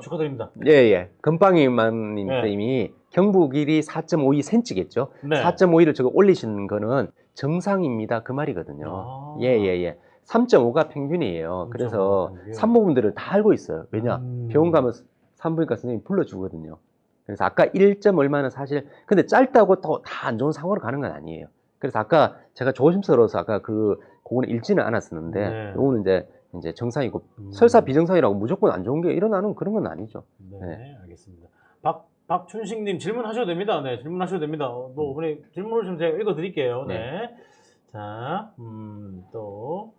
축하드립니다. 예, 건빵이만님 네. 님이 경부 길이 4.52cm겠죠? 네. 4.52를 저거 올리신 거는 정상입니다, 그 말이거든요. 예. 3.5가 평균이에요. 그래서 평균. 산모분들은 다 알고 있어요. 왜냐? 병원 가면 산부인과 선생님이 불러주거든요. 그래서 아까 1. 얼마는 사실, 근데 짧다고 또 다 안 좋은 상황으로 가는 건 아니에요. 그래서 아까 제가 조심스러워서 아까 그거는 읽지는 않았었는데, 네. 요거는 이제 정상이고, 설사 비정상이라고 무조건 안 좋은 게 일어나는 그런 건 아니죠. 네. 알겠습니다. 박춘식님 질문하셔도 됩니다. 네, 질문하셔도 됩니다. 뭐, 어머니 질문을 좀 제가 읽어드릴게요. 네. 자, 또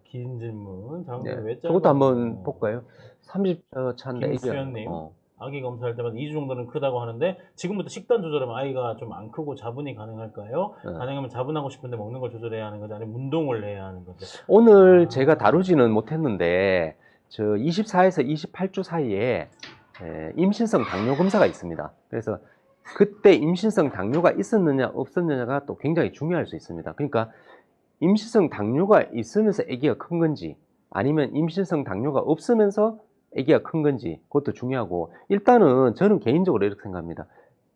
긴 질문. 왜 저것도 한번 볼까요? 30초 차인데 김수현님. 아기 검사할 때마다 2주 정도는 크다고 하는데 지금부터 식단 조절하면 아이가 좀 안 크고 자분이 가능할까요? 가능하면 자분하고 싶은데 먹는 걸 조절해야 하는 거지, 아니면 운동을 해야 하는 거죠? 오늘 제가 다루지는 못했는데 저 24에서 28주 사이에 임신성 당뇨 검사가 있습니다. 그래서 그때 임신성 당뇨가 있었느냐 없었느냐가 또 굉장히 중요할 수 있습니다. 그러니까 임신성 당뇨가 있으면서 아기가 큰 건지, 아니면 임신성 당뇨가 없으면서 아기가 큰 건지, 그것도 중요하고, 일단은 저는 개인적으로 이렇게 생각합니다.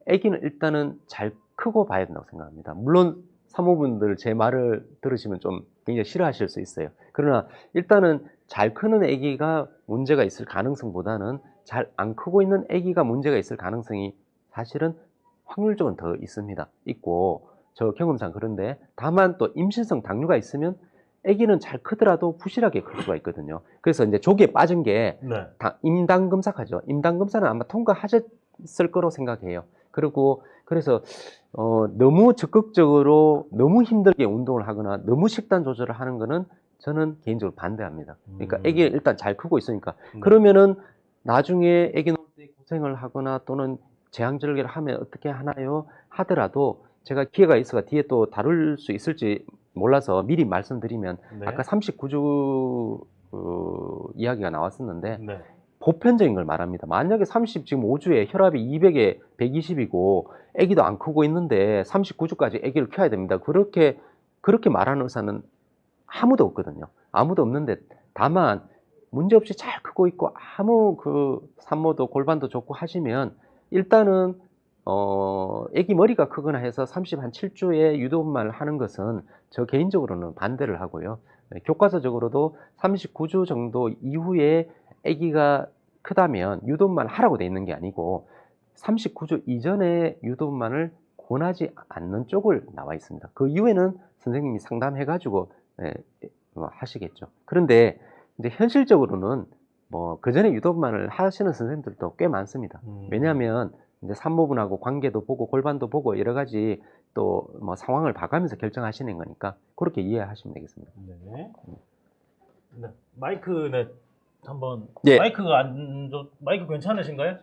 아기는 일단은 잘 크고 봐야 된다고 생각합니다. 물론 산모분들 제 말을 들으시면 좀 굉장히 싫어하실 수 있어요. 그러나 일단은 잘 크는 아기가 문제가 있을 가능성보다는 잘 안 크고 있는 아기가 문제가 있을 가능성이 사실은 확률적으로 더 있고, 저 경험상 그런데, 다만 또 임신성 당뇨가 있으면 아기는 잘 크더라도 부실하게 클 수가 있거든요. 그래서 이제 조기에 빠진 게 임당 검사하죠. 임당 검사는 아마 통과하셨을 거로 생각해요. 그래서 너무 적극적으로 너무 힘들게 운동을 하거나 너무 식단 조절을 하는 거는 저는 개인적으로 반대합니다. 그러니까 아기가 일단 잘 크고 있으니까. 그러면은 나중에 아기 낳을 때 고생을 하거나 또는 제왕절개를 하면 어떻게 하나요? 하더라도 제가 기회가 있어가 뒤에 또 다룰 수 있을지 몰라서 미리 말씀드리면, 아까 39주 이야기가 나왔었는데 보편적인 걸 말합니다. 만약에 지금 5주에 혈압이 200에 120이고 아기도 안 크고 있는데 39주까지 아기를 키워야 됩니다. 그렇게 말하는 의사는 아무도 없거든요. 아무도 없는데, 다만 문제없이 잘 크고 있고 아무 산모도 골반도 좋고 하시면 일단은 아기 머리가 크거나 해서 37주에 유도분만을 하는 것은 저 개인적으로는 반대를 하고요. 교과서적으로도 39주 정도 이후에 아기가 크다면 유도분만을 하라고 돼 있는 게 아니고 39주 이전에 유도분만을 권하지 않는 쪽을 나와 있습니다. 그 이후에는 선생님이 상담해가지고 하시겠죠. 그런데 이제 현실적으로는 뭐 그 전에 유도만을 하시는 선생님들도 꽤 많습니다. 왜냐하면 이제 산모분하고 관계도 보고 골반도 보고 여러 가지 또 뭐 상황을 봐가면서 결정하시는 거니까 그렇게 이해하시면 되겠습니다. 네. 네. 마이크 네 한번 예. 마이크 괜찮으신가요?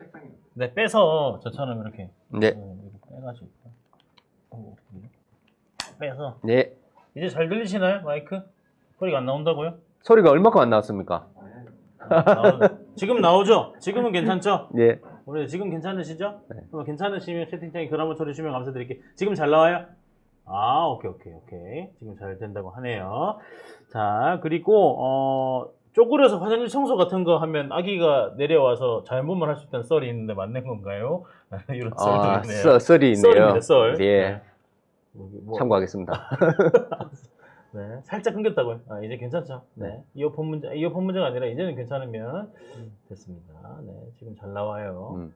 네 빼서 저처럼 이렇게 네. 이렇게 빼가지고 빼서 네. 이제 잘 들리시나요 마이크? 소리가 안 나온다고요? 소리가 얼마큼 안 나왔습니까? 지금 나오죠? 지금은 괜찮죠? 네. 우리 지금 괜찮으시죠? 네. 괜찮으시면 채팅창에 글 한번 쳐주시면 감사드릴게요. 지금 잘 나와요? 아, 오케이. 지금 잘 된다고 하네요. 자, 그리고, 쪼그려서 화장실 청소 같은 거 하면 아기가 내려와서 잘못만 할 수 있다는 썰이 있는데 맞는 건가요? 이런 썰도 있네요. 썰이 있네요. 썰입니다, 썰. 예. 뭐, 참고하겠습니다. 네, 살짝 끊겼다고요. 아, 이제 괜찮죠? 네. 이어폰 문제가 아니라 이제는 괜찮으면 됐습니다. 네, 지금 잘 나와요.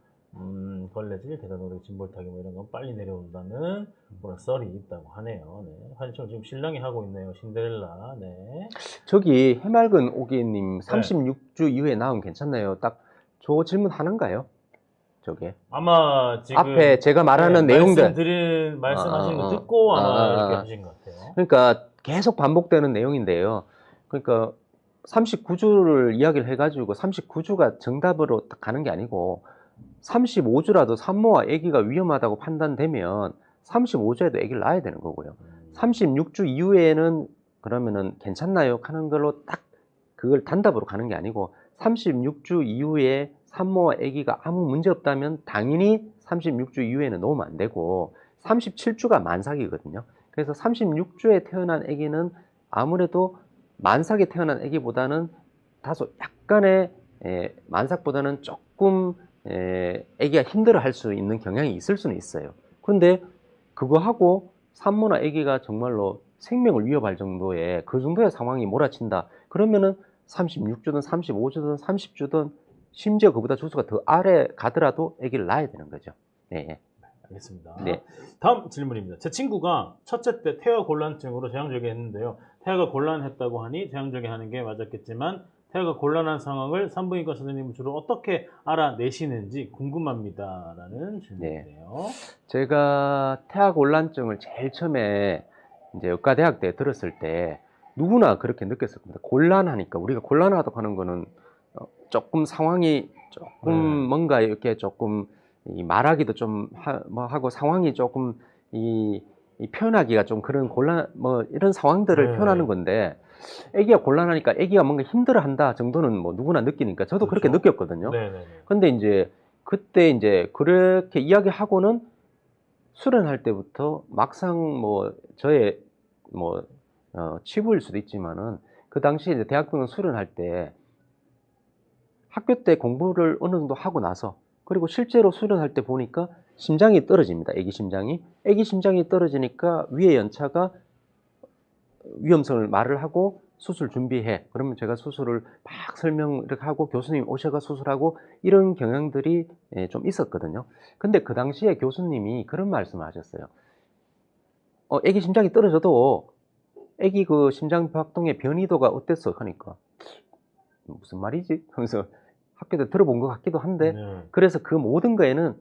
걸레질, 계단오르기, 짐볼타기 뭐 이런 건 빨리 내려온다는 그런 썰이 있다고 하네요. 네. 화장실 지금 신랑이 하고 있네요. 신데렐라. 네. 저기 해맑은 오기님 36주 이후에 나오면 괜찮나요? 딱 저 질문 하는가요? 저게 아마 지금 앞에 제가 말하는 내용들 말씀하신 거 듣고 아마 이렇게 하신 것 같아요. 그러니까 계속 반복되는 내용인데요. 그러니까 39주를 이야기를 해가지고 39주가 정답으로 딱 가는 게 아니고 35주라도 산모와 아기가 위험하다고 판단되면 35주에도 아기를 낳아야 되는 거고요. 36주 이후에는 그러면은 괜찮나요? 하는 걸로 딱 그걸 단답으로 가는 게 아니고 36주 이후에 산모와 아기가 아무 문제 없다면 당연히 36주 이후에는 놓으면 안 되고 37주가 만삭이거든요. 그래서 36주에 태어난 아기는 아무래도 만삭에 태어난 아기보다는 다소 약간의 만삭보다는 조금 아기가 힘들어할 수 있는 경향이 있을 수는 있어요. 그런데 그거 하고 산모나 아기가 정말로 생명을 위협할 정도의 그 정도의 상황이 몰아친다. 그러면은 36주든 35주든 30주든 심지어 그보다 주수가 더 아래 가더라도 아기를 낳아야 되는 거죠. 네. 알겠습니다. 네. 다음 질문입니다. 제 친구가 첫째 때 태아 곤란증으로 제왕절개했는데요. 태아가 곤란했다고 하니 제왕절개하는 게 맞았겠지만 태아가 곤란한 상황을 산부인과 선생님은 주로 어떻게 알아내시는지 궁금합니다라는 질문이네요. 제가 태아 곤란증을 제일 처음에 이제 의과대학 때 들었을 때 누구나 그렇게 느꼈을 겁니다. 곤란하니까 우리가 곤란하다고 하는 거는 조금 상황이 조금 뭔가 이렇게 조금 말하기도 좀 하고 상황이 조금 이 표현하기가 좀 그런 곤란 뭐 이런 상황들을 표현하는 건데 아기가 곤란하니까 아기가 뭔가 힘들어한다 정도는 뭐 누구나 느끼니까 저도 그렇게 느꼈거든요. 근데 이제 그때 이제 그렇게 이야기하고는 수련할 때부터 막상 뭐 저의 뭐 치부일 수도 있지만은 그 당시에 이제 대학병원 수련할 때 학교 때 공부를 어느 정도 하고 나서 그리고 실제로 수련할 때 보니까 심장이 떨어집니다. 아기 심장이 떨어지니까 위에 연차가 위험성을 말을 하고 수술 준비해. 그러면 제가 수술을 막 설명 이렇게 하고 교수님 오셔가 수술하고 이런 경향들이 좀 있었거든요. 근데 그 당시에 교수님이 그런 말씀을 하셨어요. 아기 심장이 떨어져도 아기 그 심장 박동의 변이도가 어땠어? 하니까 무슨 말이지? 하면서 학교 때 들어본 것 같기도 한데 그래서 그 모든 거에는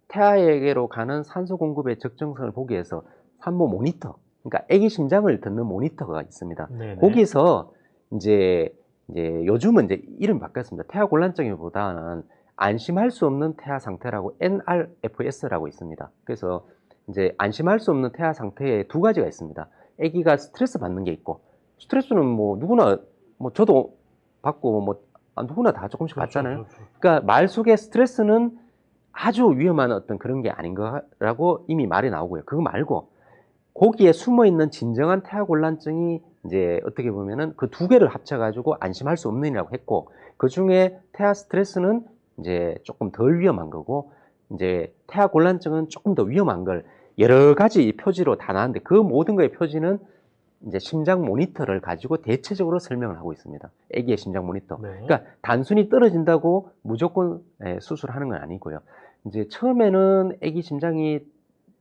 태아에게로 가는 산소 공급의 적정성을 보기 위해서 산모 모니터, 그러니까 아기 심장을 듣는 모니터가 있습니다. 거기서 이제 요즘은 이제 이름 바뀌었습니다. 태아 곤란증보다는 안심할 수 없는 태아 상태라고 NRFS라고 있습니다. 그래서 이제 안심할 수 없는 태아 상태에 두 가지가 있습니다. 아기가 스트레스 받는 게 있고, 스트레스는 뭐 누구나 뭐 저도 받고 뭐 누구나 다 조금씩 받잖아요. 그러니까 말 속에 스트레스는 아주 위험한 어떤 그런 게 아닌 거라고 이미 말이 나오고요. 그거 말고 거기에 숨어 있는 진정한 태아 곤란증이 이제 어떻게 보면은 그 두 개를 합쳐가지고 안심할 수 없는이라고 했고, 그 중에 태아 스트레스는 이제 조금 덜 위험한 거고, 이제 태아 곤란증은 조금 더 위험한 걸 여러 가지 표지로 다 나왔는데 그 모든 거의 표지는 이제 심장 모니터를 가지고 대체적으로 설명을 하고 있습니다. 아기의 심장 모니터. 그러니까 단순히 떨어진다고 무조건 수술하는 건 아니고요. 이제 처음에는 아기 심장이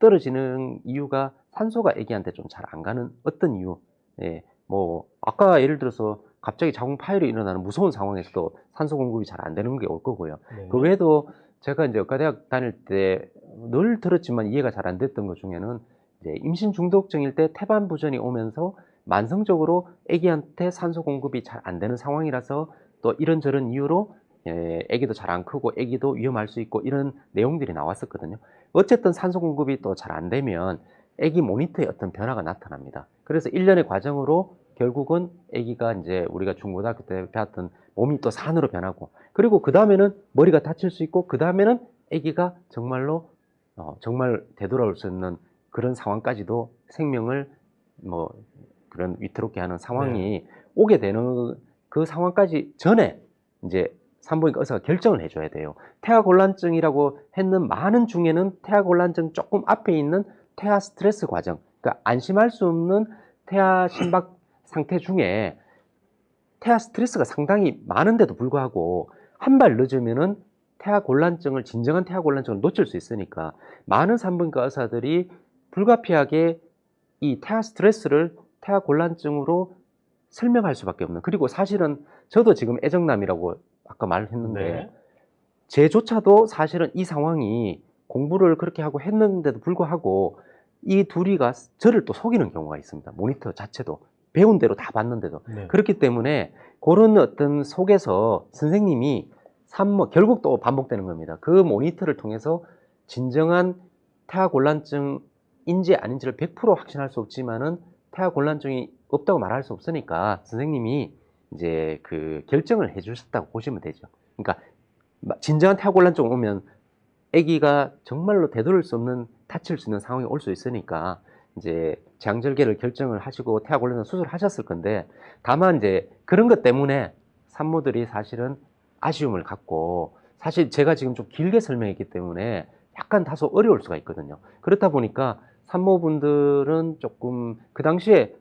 떨어지는 이유가 산소가 아기한테 좀 잘 안 가는 어떤 이유. 예, 뭐 아까 예를 들어서 갑자기 자궁 파열이 일어나는 무서운 상황에서도 산소 공급이 잘 안 되는 게 올 거고요. 네. 그 외에도 제가 이제 의과대학 다닐 때 늘 들었지만 이해가 잘 안 됐던 것 중에는 이제 임신 중독증일 때 태반 부전이 오면서 만성적으로 아기한테 산소 공급이 잘 안 되는 상황이라서 또 이런저런 이유로 아기도 잘 안 크고 아기도 위험할 수 있고 이런 내용들이 나왔었거든요. 어쨌든 산소 공급이 또 잘 안 되면 아기 모니터에 어떤 변화가 나타납니다. 그래서 1년의 과정으로 결국은 아기가 이제 우리가 중고등학교 때 배웠던 몸이 또 산으로 변하고, 그리고 그 다음에는 머리가 다칠 수 있고, 그 다음에는 아기가 정말로 정말 되돌아올 수 있는 그런 상황까지도 생명을 뭐 그런 위태롭게 하는 상황이 오게 되는 그 상황까지 전에 이제 산부인과 의사가 결정을 해줘야 돼요. 태아곤란증이라고 했는 많은 중에는 태아곤란증 조금 앞에 있는 태아 스트레스 과정, 그러니까 안심할 수 없는 태아 심박 상태 중에 태아 스트레스가 상당히 많은데도 불구하고 한 발 늦으면은 태아곤란증을, 진정한 태아곤란증을 놓칠 수 있으니까 많은 산부인과 의사들이 불가피하게 이 태아 스트레스를 태아곤란증으로 설명할 수밖에 없는, 그리고 사실은 저도 지금 애정남이라고 아까 말했는데 네. 제조차도 사실은 이 상황이 공부를 그렇게 하고 했는데도 불구하고 이 둘이가 저를 또 속이는 경우가 있습니다. 모니터 자체도 배운 대로 다 봤는데도. 네. 그렇기 때문에 그런 어떤 속에서 선생님이 산모, 결국 또 반복되는 겁니다. 그 모니터를 통해서 진정한 태아곤란증인지 아닌지를 100% 확신할 수 없지만은 태아곤란증이 없다고 말할 수 없으니까 선생님이 이제 그 결정을 해 주셨다고 보시면 되죠. 그러니까 진정한 태아곤란증 오면 아기가 정말로 되돌릴 수 없는, 다칠 수 있는 상황이 올 수 있으니까 이제 제왕절개를 결정을 하시고 태아곤란증 수술하셨을 건데, 다만 이제 그런 것 때문에 산모들이 사실은 아쉬움을 갖고, 사실 제가 지금 좀 길게 설명했기 때문에 약간 다소 어려울 수가 있거든요. 그렇다 보니까 산모분들은 조금 그 당시에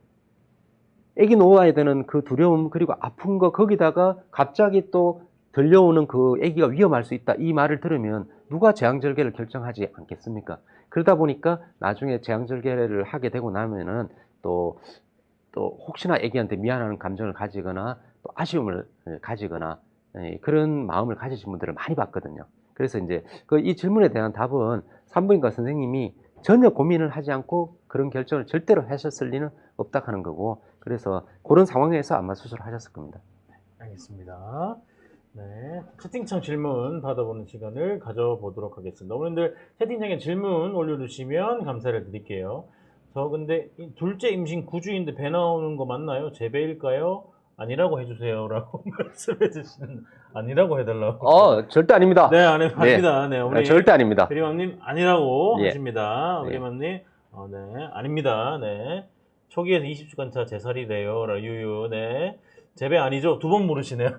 아기 놓아야 되는 그 두려움, 그리고 아픈 거, 거기다가 갑자기 또 들려오는 그 아기가 위험할 수 있다, 이 말을 들으면 누가 제왕절개를 결정하지 않겠습니까? 그러다 보니까 나중에 제왕절개를 하게 되고 나면은 또 혹시나 아기한테 미안한 감정을 가지거나 또 아쉬움을 가지거나 그런 마음을 가지신 분들을 많이 봤거든요. 그래서 이제 이 질문에 대한 답은 산부인과 선생님이 전혀 고민을 하지 않고 그런 결정을 절대로 하셨을 리는 없다 하는 거고, 그래서 그런 상황에서 아마 수술을 하셨을 겁니다. 알겠습니다. 네, 채팅창 질문 받아보는 시간을 가져보도록 하겠습니다. 어머님들 채팅창에 질문 올려주시면 감사를 드릴게요. 저 근데 둘째 임신 9주인데 배 나오는 거 맞나요? 재배일까요? 아니라고 해주세요 라고 말씀해 주시는, 아니라고 해달라고. 절대 아닙니다. 네, 아닙니다. 네, 우리 절대 아닙니다. 대리맘님 아니라고 예. 하십니다. 예. 우리 맘님, 네, 아닙니다. 네, 초기에서 20주간 차 제살이래요. 유유, 네. 재배 아니죠? 두 번 물으시네요.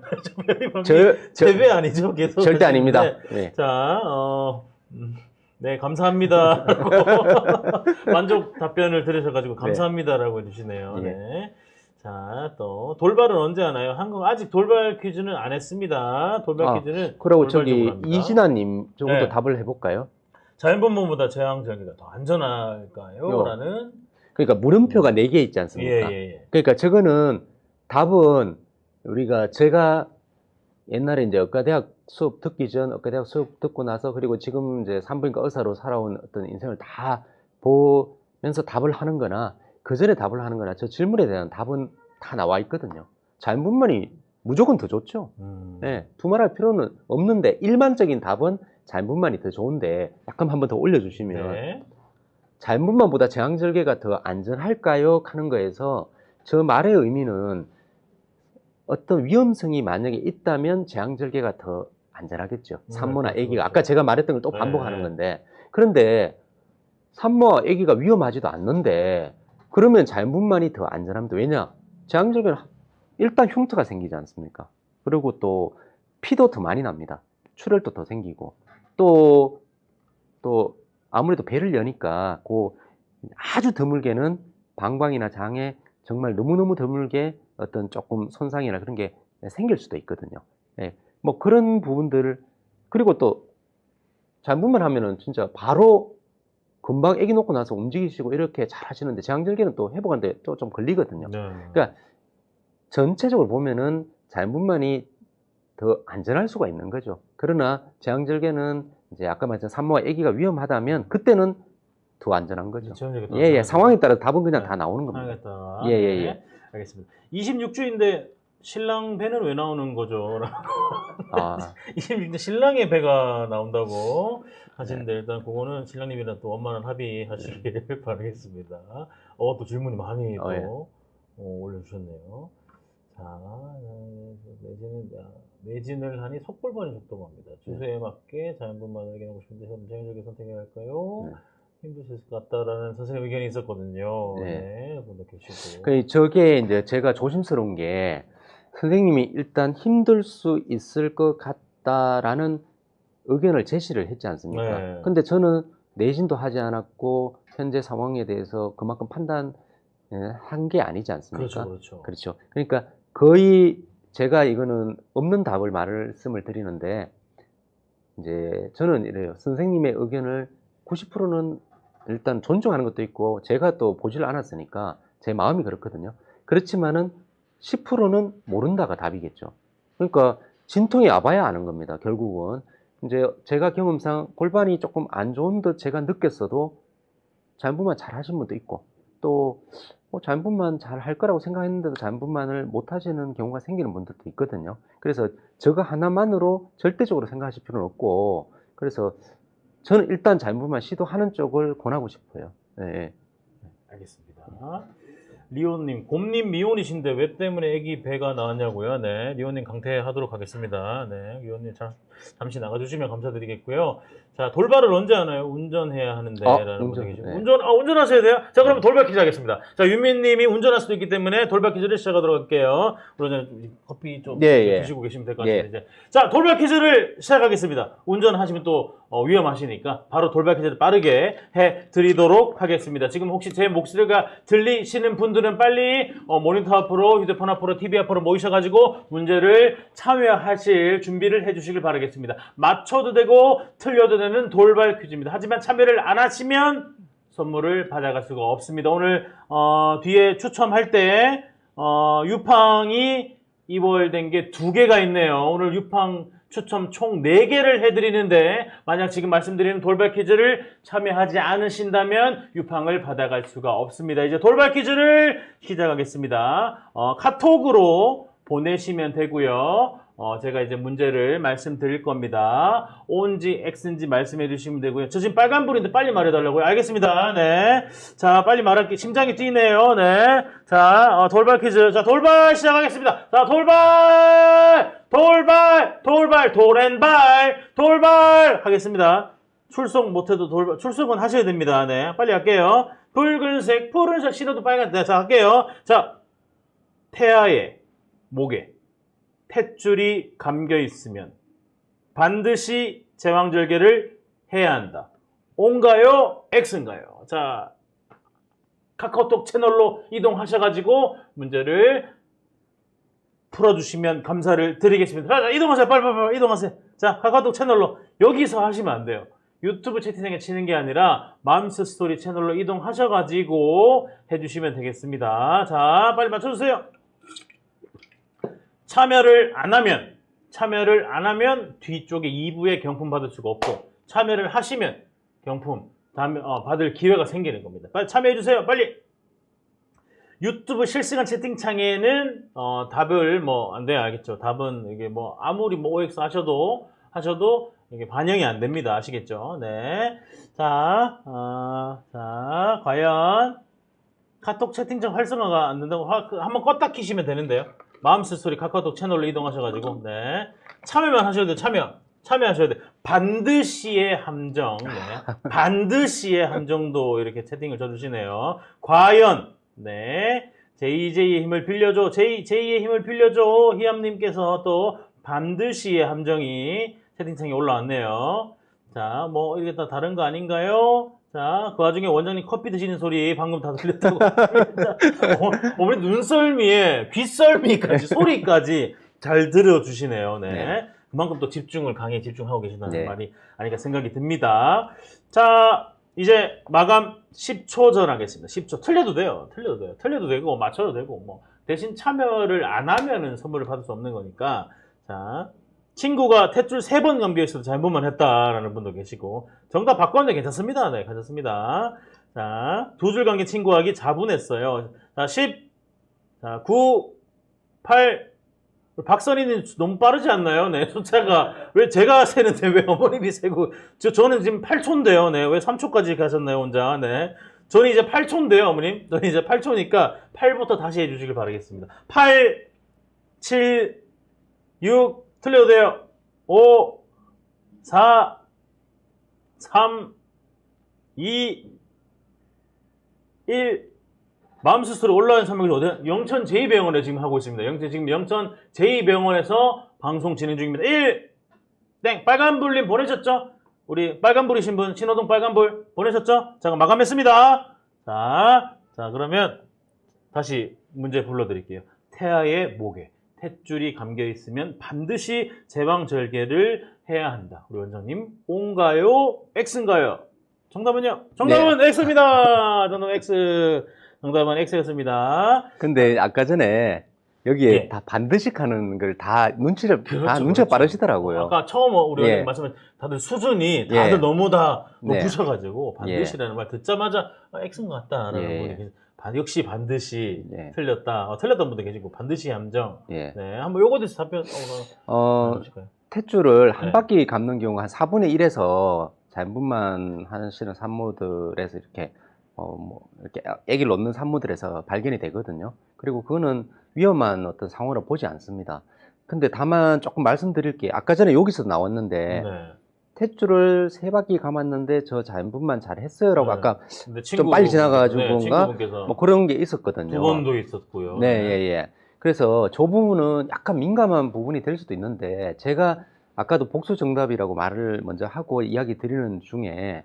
재배 아니죠? 계속. 절대 아닙니다. 네. 자, 네, 감사합니다. 만족 답변을 들으셔가지고 감사합니다라고 해주시네요. 예. 네. 자, 또 돌발은 언제 하나요? 아직 돌발 퀴즈는 안 했습니다. 돌발 퀴즈는 그리고 돌발적으로 저기 합니다. 이진아님 조금 네. 더 답을 해볼까요? 자연분만보다 제왕절개가 더 안전할까요? 라는. 그러니까 물음표가 4개 있지 않습니까? 예. 그러니까 저거는 답은 제가 옛날에 이제 의과대학 수업 듣기 전, 의과대학 수업 듣고 나서, 그리고 지금 이제 산부인과 의사로 살아온 어떤 인생을 다 보면서 답을 하는 거나 그 전에 답을 하는 거나 저 질문에 대한 답은 다 나와 있거든요. 자연분만이 무조건 더 좋죠. 네, 두말할 필요는 없는데 일반적인 답은 자연분만이 더 좋은데, 약간 한번 더 올려주시면. 네. 자연분만보다 제왕절개가 더 안전할까요? 하는 거에서 저 말의 의미는 어떤 위험성이 만약에 있다면 제왕절개가 더 안전하겠죠. 산모나 그렇죠, 아기가. 그렇죠. 아까 제가 말했던 걸 또 반복하는 건데, 그런데 산모와 아기가 위험하지도 않는데 그러면 자연분만이 더 안전합니다. 왜냐? 제왕절개는 일단 흉터가 생기지 않습니까? 그리고 또 피도 더 많이 납니다. 출혈도 더 생기고, 또 아무래도 배를 여니까 아주 드물게는 방광이나 장에 정말 너무너무 드물게 어떤 조금 손상이나 그런 게 생길 수도 있거든요. 예, 뭐 그런 부분들을, 그리고 또 자연분만 하면은 진짜 바로 금방 아기 놓고 나서 움직이시고 이렇게 잘 하시는데 제왕절개는 또 회복하는데 또 좀 걸리거든요. 네. 그러니까 전체적으로 보면은 자연분만이 더 안전할 수가 있는 거죠. 그러나 제왕절개는 이제 아까 말했던 산모와 아기가 위험하다면 그때는 더 안전한 거죠. 예, 상황에 따라 답은 그냥 네. 다 나오는 겁니다. 알겠다. 예, 예, 예. 네. 알겠습니다. 26주인데 신랑 배는 왜 나오는 거죠? 아, 26주 신랑의 배가 나온다고 하시는데 일단 그거는 신랑님이랑 또 원만한 합의하시길 바라겠습니다. 또 질문이 많이 또 예. 올려주셨네요. 자, 매진을 하니 속골반이 죽다고 합니다. 주소에 맞게 자연분만을 얘기하고 싶은데 자연적인 선택해야 할까요? 네. 힘드실 것 같다라는 선생님 의견이 있었거든요. 네. 네, 분도 계시고. 저게 이제 제가 조심스러운 게 선생님이 일단 힘들 수 있을 것 같다라는 의견을 제시를 했지 않습니까? 네. 근데 저는 내신도 하지 않았고 현재 상황에 대해서 그만큼 판단한 게 아니지 않습니까? 그렇죠, 그렇죠. 그렇죠. 그러니까 거의 제가 이거는 없는 답을 말씀을 드리는데 이제 저는 이래요. 선생님의 의견을 90%는 일단 존중하는 것도 있고 제가 또 보지를 않았으니까 제 마음이 그렇거든요. 그렇지만은 10%는 모른다가 답이겠죠. 그러니까 진통이 와봐야 아는 겁니다. 결국은 이제 제가 경험상 골반이 조금 안 좋은 듯 제가 느꼈어도 자연분만 잘 하신 분도 있고 또 자연분만 잘 할 거라고 생각했는데도 자연분만을 못 하시는 경우가 생기는 분들도 있거든요. 그래서 저거 하나만으로 절대적으로 생각하실 필요는 없고 그래서 저는 일단 자연분만 시도하는 쪽을 권하고 싶어요. 네. 알겠습니다. 리오님, 곰님 미혼이신데 왜 때문에 아기 배가 나왔냐고요? 네, 리오님 강퇴하도록 하겠습니다. 네, 리오님 잠시 나가주시면 감사드리겠고요. 자, 돌발을 언제 하나요? 운전해야 하는데 라는 분이 계시고. 네. 운전하셔야 돼요? 자, 그러면 돌발 퀴즈 하겠습니다. 자, 윤민님이 운전할 수도 있기 때문에 돌발 퀴즈를 시작하도록 할게요. 그러면 커피 좀 드시고 계시면 될 것 같습니다. 이제. 자, 돌발 퀴즈를 시작하겠습니다. 운전하시면 또 위험하시니까 바로 돌발 퀴즈를 빠르게 해드리도록 하겠습니다. 지금 혹시 제 목소리가 들리시는 분들은 빨리 모니터 앞으로, 휴대폰 앞으로, TV 앞으로 모이셔가지고 문제를 참여하실 준비를 해주시길 바라겠습니다. 맞춰도 되고 틀려도 되는 돌발 퀴즈입니다. 하지만 참여를 안 하시면 선물을 받아갈 수가 없습니다. 오늘 뒤에 추첨할 때 유팡이 입월된 게 2개가 있네요. 오늘 유팡 추첨 총 4개를 해드리는데 만약 지금 말씀드리는 돌발 퀴즈를 참여하지 않으신다면 유팡을 받아갈 수가 없습니다. 이제 돌발 퀴즈를 시작하겠습니다. 카톡으로 보내시면 되고요. 제가 이제 문제를 말씀드릴 겁니다. O인지 X인지 말씀해 주시면 되고요. 저 지금 빨간불인데 빨리 말해달라고요. 알겠습니다. 네. 자, 빨리 말할게. 심장이 뛰네요. 네. 자, 돌발 퀴즈. 자, 돌발 시작하겠습니다. 자, 돌발 하겠습니다. 출석 못해도 출석은 하셔야 됩니다. 네. 빨리 할게요. 붉은색, 푸른색, 신호도 빨간색. 네, 자, 할게요. 자, 태아의 목에 탯줄이 감겨 있으면 반드시 제왕절개를 해야 한다. O인가요? X인가요? 자, 카카오톡 채널로 이동하셔가지고 문제를 풀어주시면 감사를 드리겠습니다. 자, 이동하세요. 빨리 이동하세요. 자, 카카오톡 채널로 여기서 하시면 안 돼요. 유튜브 채팅창에 치는 게 아니라 맘스 스토리 채널로 이동하셔가지고 해주시면 되겠습니다. 자, 빨리 맞춰주세요. 참여를 안 하면 뒤쪽에 2부에 경품 받을 수가 없고 참여를 하시면 경품 받을 기회가 생기는 겁니다. 빨리 참여해주세요. 빨리. 유튜브 실시간 채팅창에는 답을 안 돼요. 알겠죠? 답은 이게 아무리 OX 하셔도 이게 반영이 안 됩니다. 아시겠죠? 네. 자, 과연 카톡 채팅창 활성화가 안 된다고 한번 껐다 키시면 되는데요. 마음스 스토리 카카오톡 채널로 이동하셔가지고, 네. 참여만 하셔도 돼요, 참여하셔야 돼요. 반드시의 함정, 네. 반드시의 함정도 이렇게 채팅을 쳐주시네요. 과연, 네. JJ의 힘을 빌려줘, JJ의 힘을 빌려줘, 희암님께서 또 반드시의 함정이 채팅창에 올라왔네요. 자, 이게 다 다른 거 아닌가요? 자, 그 와중에 원장님 커피 드시는 소리 방금 다 들렸다고. 어머니 눈썰미에 귀썰미까지 소리까지 잘 들어주시네요. 네. 네. 그만큼 또 강의에 집중하고 계신다는 네. 말이 아닐까 생각이 듭니다. 자, 이제 마감 10초 전 하겠습니다. 10초. 틀려도 돼요. 틀려도 되고, 맞춰도 되고, 뭐. 대신 참여를 안 하면은 선물을 받을 수 없는 거니까. 자, 친구가 탯줄 3번 감겨있어도 잘못만 했다라는 분도 계시고. 정답 바꿨는데 괜찮습니다. 네, 괜찮습니다. 자, 2줄 감긴 친구하기 자분했어요. 자, 10, 자, 9, 8, 박선희는 너무 빠르지 않나요? 네, 숫자가. 왜 제가 세는데 왜 어머님이 세고. 저는 지금 8초인데요. 네, 왜 3초까지 가셨나요, 혼자? 네. 저는 이제 8초인데요, 어머님. 저는 이제 8초니까 8부터 다시 해주시길 바라겠습니다. 8, 7, 6, 틀려도 돼요. 5, 4, 3, 2, 1, 마음수술로 온라인 설명을 어디? 영천 제2병원에 지금 하고 있습니다. 지금 영천 제2병원에서 방송 진행 중입니다. 1, 땡, 빨간불님 보내셨죠? 우리 빨간불이신 분, 신호등 빨간불 보내셨죠? 자, 마감했습니다. 자, 그러면 다시 문제 불러드릴게요. 태아의 목에 탯줄이 감겨 있으면 반드시 제방절개를 해야 한다. 우리 원장님, O인가요? X인가요? 정답은요? 정답은 X입니다. 정답은 X. 정답은 X였습니다. 근데 아까 전에 여기에 예. 다 반드시 하는 걸 다 눈치가 그렇죠. 빠르시더라고요. 아까 처음 우리 예. 말씀하신 다들 수준이 다들 예. 너무 다 네. 높으셔가지고 반드시라는 말 듣자마자 X인 것 같다라는 예. 분이 계시. 역시 반드시 예. 틀렸다. 틀렸던 분도 계시고 반드시 함정. 예. 네, 한번 요거 대해서 답변 해주실까요? 탯줄을 한 네. 바퀴 감는 경우가 한 4분의 1에서 자연분만 하시는 산모들에서 이렇게 이렇게 아기를 놓는 산모들에서 발견이 되거든요. 그리고 그거는 위험한 어떤 상황으로 보지 않습니다. 근데 다만 조금 말씀드릴 게 아까 전에 여기서 나왔는데 네. 탯줄을 3바퀴 감았는데 저 자연분만 잘 했어요라고 네. 아까 근데 좀 빨리 지나가가지고 네, 뭔가 친구분께서 뭐 그런 게 있었거든요. 2번도 있었고요. 네, 예. 그래서 저 부분은 약간 민감한 부분이 될 수도 있는데 제가 아까도 복수 정답이라고 말을 먼저 하고 이야기 드리는 중에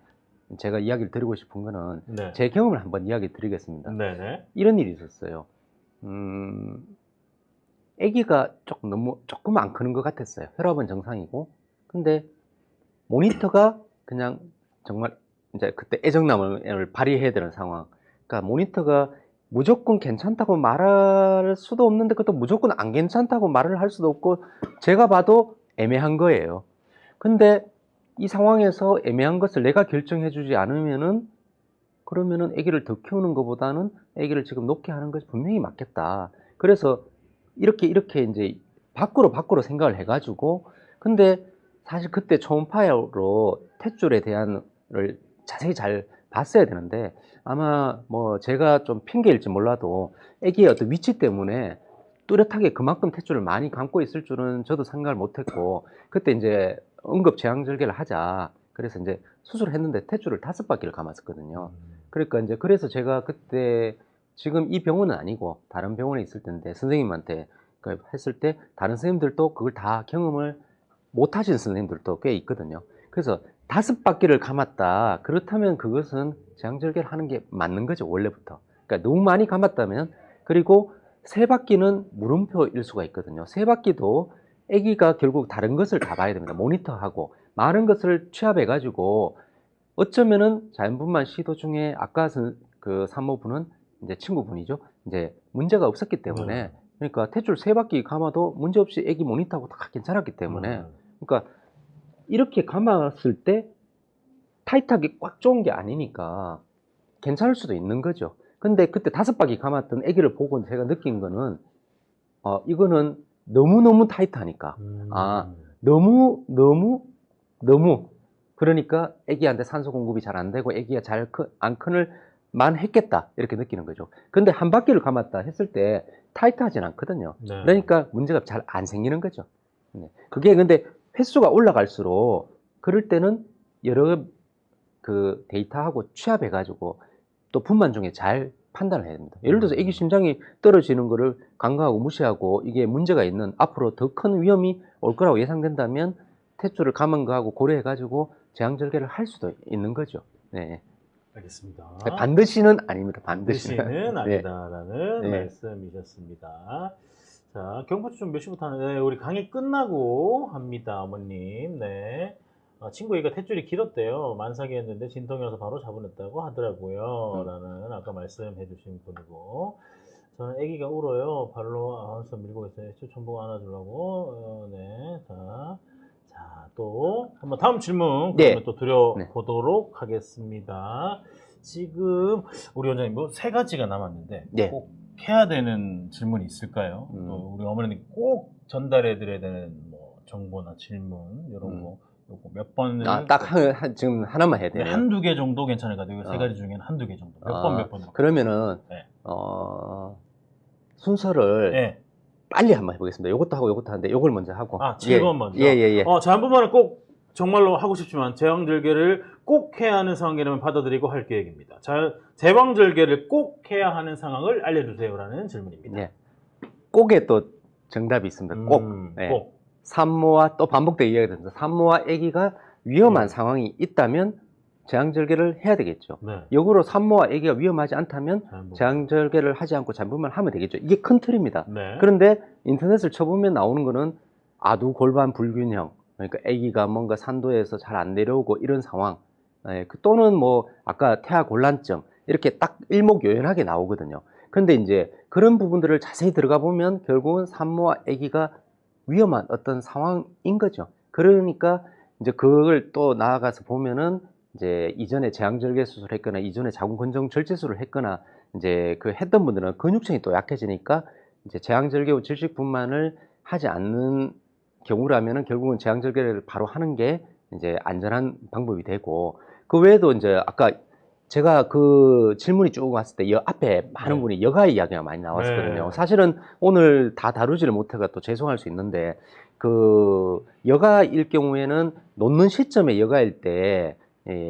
제가 이야기를 드리고 싶은 거는 네. 제 경험을 한번 이야기 드리겠습니다. 네네. 이런 일이 있었어요. 아기가 조금 안 크는 것 같았어요. 혈압은 정상이고. 근데 모니터가 그냥 정말 이제 그때 애정남을 발휘해야 되는 상황. 그러니까 모니터가 무조건 괜찮다고 말할 수도 없는데 그것도 무조건 안 괜찮다고 말을 할 수도 없고 제가 봐도 애매한 거예요. 근데 이 상황에서 애매한 것을 내가 결정해 주지 않으면은 그러면은 아기를 더 키우는 것보다는 아기를 지금 놓게 하는 것이 분명히 맞겠다. 그래서 이렇게 이제 밖으로 생각을 해가지고 근데 사실 그때 초음파로 탯줄에 대한 걸 자세히 잘 봤어야 되는데 아마 뭐 제가 좀 핑계일지 몰라도 아기의 어떤 위치 때문에 뚜렷하게 그만큼 탯줄을 많이 감고 있을 줄은 저도 생각을 못했고 그때 이제 응급 제왕절개를 하자 그래서 이제 수술했는데 탯줄을 5바퀴를 감았었거든요. 그러니까 이제 그래서 제가 그때 지금 이 병원은 아니고 다른 병원에 있을 텐데 선생님한테 했을 때 다른 선생님들도 그걸 다 경험을 못 하신 선생님들도 꽤 있거든요. 그래서 5바퀴를 감았다. 그렇다면 그것은 제왕절개를 하는 게 맞는 거죠, 원래부터. 그러니까 너무 많이 감았다면 그리고 3바퀴는 물음표일 수가 있거든요. 3바퀴도 아기가 결국 다른 것을 다 봐야 됩니다. 모니터하고 많은 것을 취합해 가지고 어쩌면은 자연분만 시도 중에 아까 그 산모분은 이제 친구분이죠. 이제 문제가 없었기 때문에 그러니까 탯줄 3바퀴 감아도 문제없이 아기 모니터하고 다 괜찮았기 때문에 그러니까 이렇게 감았을 때 타이트하게 꽉 조은 게 아니니까 괜찮을 수도 있는 거죠. 근데 그때 5바퀴 감았던 아기를 보고 제가 느낀 거는 이거는 너무너무 타이트하니까 너무 그러니까 아기한테 산소 공급이 잘 안 되고 아기가 잘 안 큰을 만 했겠다 이렇게 느끼는 거죠. 근데 한 바퀴를 감았다 했을 때 타이트하진 않거든요. 네. 그러니까 문제가 잘 안 생기는 거죠. 그게 근데 횟수가 올라갈수록 그럴 때는 여러 그 데이터하고 취합해 가지고 또 분만 중에 잘 판단을 해야 됩니다. 예를 들어서 아기 심장이 떨어지는 거를 간과하고 무시하고 이게 문제가 있는 앞으로 더 큰 위험이 올 거라고 예상된다면 탯줄을 감은 거하고 고려해 가지고 제왕절개를 할 수도 있는 거죠. 네. 알겠습니다. 반드시는 아닙니다. 반드시는 반드시는 아니다라는 네. 말씀이셨습니다. 자, 경포지 좀 몇 시부터 하는데 우리 강의 끝나고 합니다, 어머님. 네. 친구 얘기가 탯줄이 길었대요. 만삭이 했는데 진통이 와서 바로 자본했다고 하더라고요. 음. 라는 아까 말씀해 주신 분이고. 저는 아기가 울어요. 발로 안아서 밀고 있어요. 추천복 안아주려고. 네. 자, 또 한번 다음 질문 네. 그러면 또 드려보도록 하겠습니다. 지금 우리 원장님 뭐 세 가지가 남았는데 네. 꼭 해야 되는 질문이 있을까요? 또 우리 어머니님 꼭 전달해 드려야 되는 뭐 정보나 질문 이런 거 요거 몇 번을 지금 하나만 해야 되네요. 한두 개 정도 괜찮을 것 같아요. 세 가지 중에는 한두 개 정도. 몇 번. 그러면은 네. 순서를 네. 빨리 한번 해보겠습니다. 요것도 하고 요것도 하는데 요걸 먼저 하고. 7번 먼저. 예. 자, 한 번만은 꼭 정말로 하고 싶지만 제왕절개를 꼭 해야 하는 상황이라면 받아들이고 할 계획입니다. 자, 제왕절개를 꼭 해야 하는 상황을 알려주세요라는 질문입니다. 네. 꼭에 또 정답이 있습니다. 꼭. 네. 꼭. 산모와 또 반복되게 이야기됩니다. 산모와 아기가 위험한 상황이 있다면 제왕절개를 해야 되겠죠. 네. 역으로 산모와 아기가 위험하지 않다면 제왕절개를 하지 않고 잠깐만 하면 되겠죠. 이게 큰 틀입니다. 네. 그런데 인터넷을 쳐보면 나오는 거는 아두 골반 불균형, 그러니까 아기가 뭔가 산도에서 잘 안 내려오고 이런 상황, 또는 뭐 아까 태아 곤란증 이렇게 딱 일목요연하게 나오거든요. 그런데 이제 그런 부분들을 자세히 들어가 보면 결국은 산모와 아기가 위험한 어떤 상황인 거죠. 그러니까 이제 그걸 또 나아가서 보면은 이제 이전에 제왕절개 수술을 했거나 이전에 자궁근종 절제술을 했거나 이제 그 했던 분들은 근육층이 또 약해지니까 이제 제왕절개 후 질식분만을 하지 않는 경우라면은 결국은 제왕절개를 바로 하는 게 이제 안전한 방법이 되고, 그 외에도 이제 아까 제가 그 질문이 쭉 왔을 때 앞에 많은 분이 여가 이야기가 많이 나왔었거든요. 사실은 오늘 다 다루지를 못해가 또 죄송할 수 있는데, 그 여가일 경우에는 놓는 시점에 여가일 때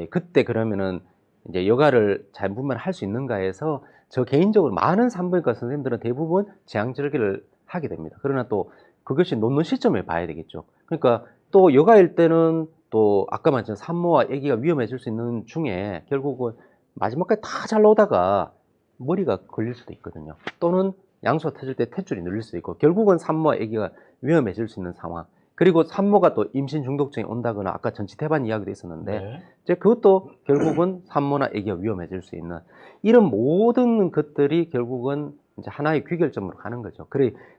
그때 그러면은 이제 여가를 자연분만을 할 수 있는가 해서 저 개인적으로 많은 산부인과 선생님들은 대부분 제왕절개를 하게 됩니다. 그러나 또 그것이 놓는 시점을 봐야 되겠죠. 그러니까 또 여가일 때는 또 아까 말했던 산모와 아기가 위험해질 수 있는 중에 결국은 마지막까지 다 잘 나오다가 머리가 걸릴 수도 있거든요. 또는 양수가 터질 때 탯줄이 눌릴 수도 있고, 결국은 산모와 아기가 위험해질 수 있는 상황. 그리고 산모가 또 임신 중독증이 온다거나 아까 전치태반 이야기도 있었는데 이제 그것도 결국은 산모나 아기가 위험해질 수 있는 이런 모든 것들이 결국은 이제 하나의 귀결점으로 가는 거죠.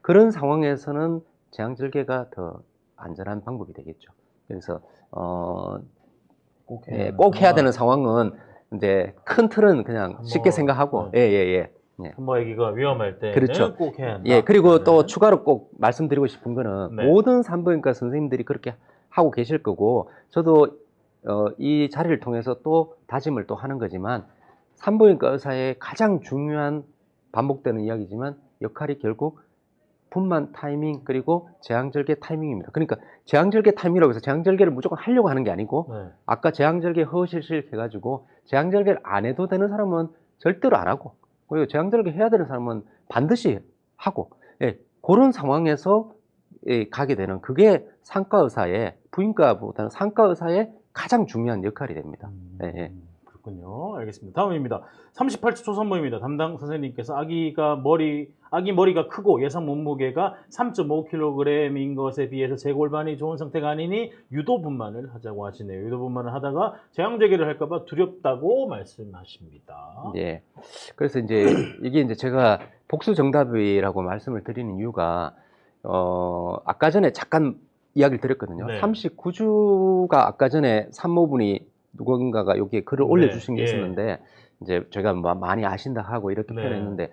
그런 상황에서는 제왕절개가 더 안전한 방법이 되겠죠. 그래서 꼭 해야 되는 상황은 이제 큰 틀은 그냥 쉽게 생각하고 산모 아기가 위험할 때는 그렇죠. 꼭 해야 한다. 그리고 또 추가로 꼭 말씀드리고 싶은 거는 네. 모든 산부인과 선생님들이 그렇게 하고 계실 거고, 저도 이 자리를 통해서 또 다짐을 또 하는 거지만, 산부인과 의사의 가장 중요한 반복되는 이야기지만 역할이 결국 분만 타이밍 그리고 제왕절개 타이밍입니다. 그러니까 제왕절개 타이밍이라고 해서 제왕절개를 무조건 하려고 하는 게 아니고 아까 제왕절개 허실실 해가지고 제왕절개를 안 해도 되는 사람은 절대로 안 하고, 그리고 제왕절개 해야 되는 사람은 반드시 하고, 그런 상황에서 가게 되는 그게 산과의사의, 부인과보다는 산과의사의 가장 중요한 역할이 됩니다. 그렇군요. 알겠습니다. 다음입니다. 38초 초산모입니다. 담당 선생님께서 아기 머리가 크고 예상 몸무게가 3.5kg인 것에 비해서 재골반이 좋은 상태가 아니니 유도분만을 하자고 하시네요. 유도분만을 하다가 제왕절개를 할까봐 두렵다고 말씀하십니다. 네. 그래서 이제 이게 이제 제가 복수 정답이라고 말씀을 드리는 이유가 아까 전에 잠깐 이야기를 드렸거든요. 39주가 아까 전에 산모분이 누군가가 여기에 글을 올려주신 게 있었는데 이제 제가 많이 아신다 하고 이렇게 표현했는데,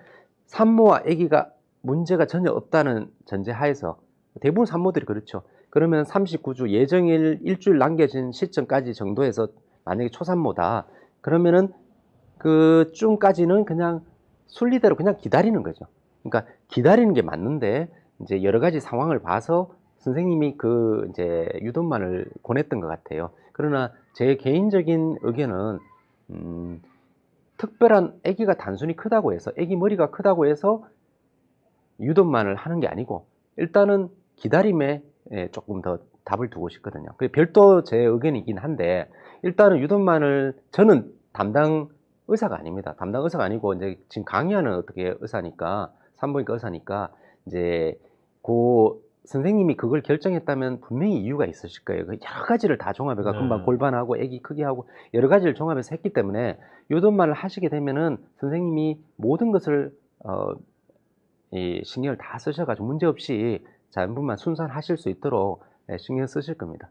산모와 아기가 문제가 전혀 없다는 전제하에서 대부분 산모들이 그렇죠. 그러면 39주 예정일 일주일 남겨진 시점까지 정도에서 만약에 초산모다 그러면은 그쯤까지는 그냥 순리대로 그냥 기다리는 거죠. 그러니까 기다리는 게 맞는데 이제 여러 가지 상황을 봐서 선생님이 이제 유도만을 권했던 것 같아요. 그러나 제 개인적인 의견은 특별한 아기가 단순히 크다고 해서, 아기 머리가 크다고 해서 유도만을 하는 게 아니고 일단은 기다림에 조금 더 답을 두고 싶거든요. 별도 제 의견이긴 한데, 일단은 유도만을 저는 담당 의사가 아닙니다. 담당 의사가 아니고 이제 지금 강의하는 어떻게 의사니까, 산부인과 의사니까 이제 선생님이 그걸 결정했다면 분명히 이유가 있으실 거예요. 그 여러 가지를 다 종합해가 네. 금방 골반하고 애기 크기하고 여러 가지를 종합해서 했기 때문에 요돈말을 하시게 되면은 선생님이 모든 것을 이 신경을 다 쓰셔가지고 문제없이 자연분만 순산하실 수 있도록 신경 쓰실 겁니다.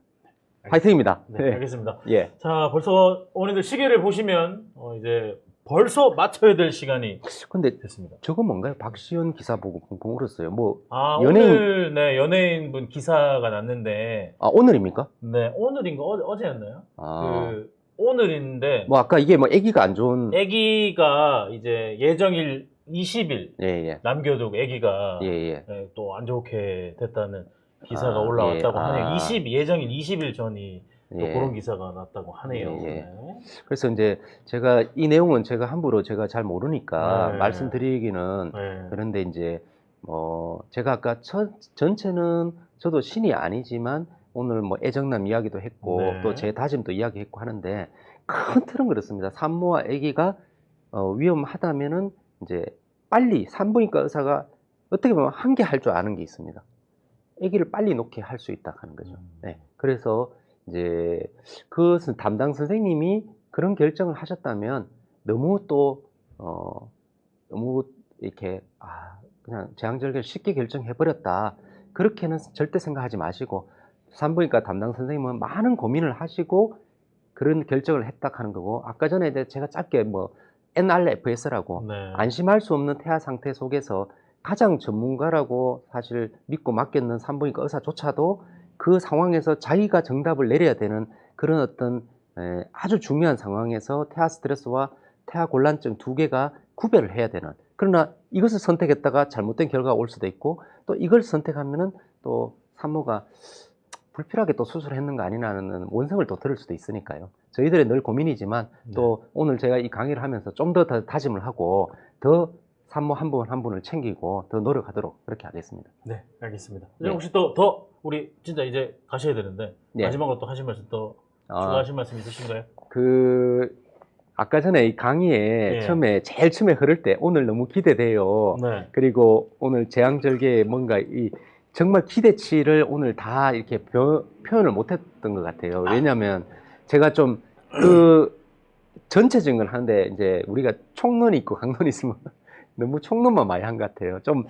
화이팅입니다. 네, 알겠습니다. 예. 자, 벌써 어머니들 시계를 보시면 이제 벌써 맞춰야 될 시간이 근데 됐습니다. 저건 뭔가요? 박시연 기사 보고 펑펑 울었어요. 뭐 연예인. 오늘 네, 연예인분 기사가 났는데. 오늘입니까? 네, 오늘인가 어제였나요? 그 오늘인데. 뭐 아까 이게 뭐 아기가 안 좋은. 아기가 이제 예정일 20일 예. 남겨두고 아기가 예. 또 안 좋게 됐다는 기사가 올라왔다고 하네요. 예정일 20일 전이 또 그런 기사가 났다고 하네요. 네. 그래서 이제 제가 이 내용은 제가 함부로 제가 잘 모르니까 네. 말씀드리기는 그런데 이제 제가 아까 전체는 저도 신이 아니지만 오늘 뭐 애정남 이야기도 했고 또 제 다짐도 이야기했고 하는데 큰 틀은 그렇습니다. 산모와 아기가 위험하다면은 이제 빨리 산부인과 의사가 어떻게 보면 한 개 할 줄 아는 게 있습니다. 아기를 빨리 놓게 할 수 있다 하는 거죠. 네. 그래서 이제 그것은 담당 선생님이 그런 결정을 하셨다면 너무 또 너무 이렇게 그냥 재앙절개를 쉽게 결정해 버렸다 그렇게는 절대 생각하지 마시고 산부인과 담당 선생님은 많은 고민을 하시고 그런 결정을 했다 하는 거고 아까 전에 제가 짧게 뭐 NRFS라고 안심할 수 없는 태아 상태 속에서 가장 전문가라고 사실 믿고 맡겼는 산부인과 의사조차도 그 상황에서 자기가 정답을 내려야 되는 그런 어떤 아주 중요한 상황에서 태아 스트레스와 태아 곤란증 두 개가 구별을 해야 되는 그러나 이것을 선택했다가 잘못된 결과가 올 수도 있고 또 이걸 선택하면은 또 산모가 불필요하게 또 수술을 했는 거 아니냐는 원성을 또 들을 수도 있으니까요. 저희들의 늘 고민이지만 또 오늘 제가 이 강의를 하면서 좀 더 다짐을 하고 더 산모 한 분 한 분을 챙기고 더 노력하도록 그렇게 하겠습니다. 네, 알겠습니다. 혹시 더 우리 진짜 이제 가셔야 되는데 마지막으로 또 하실 말씀 또 추가하실 말씀 있으신가요? 아까 전에 이 강의에 제일 처음에 흐를 때 오늘 너무 기대돼요. 그리고 오늘 재앙절개에 뭔가 정말 기대치를 오늘 다 이렇게 표현을 못했던 것 같아요. 왜냐하면 제가 좀 전체적인 걸 하는데 이제 우리가 총론이 있고 강론이 있으면 너무 총론만 많이 한 것 같아요. 좀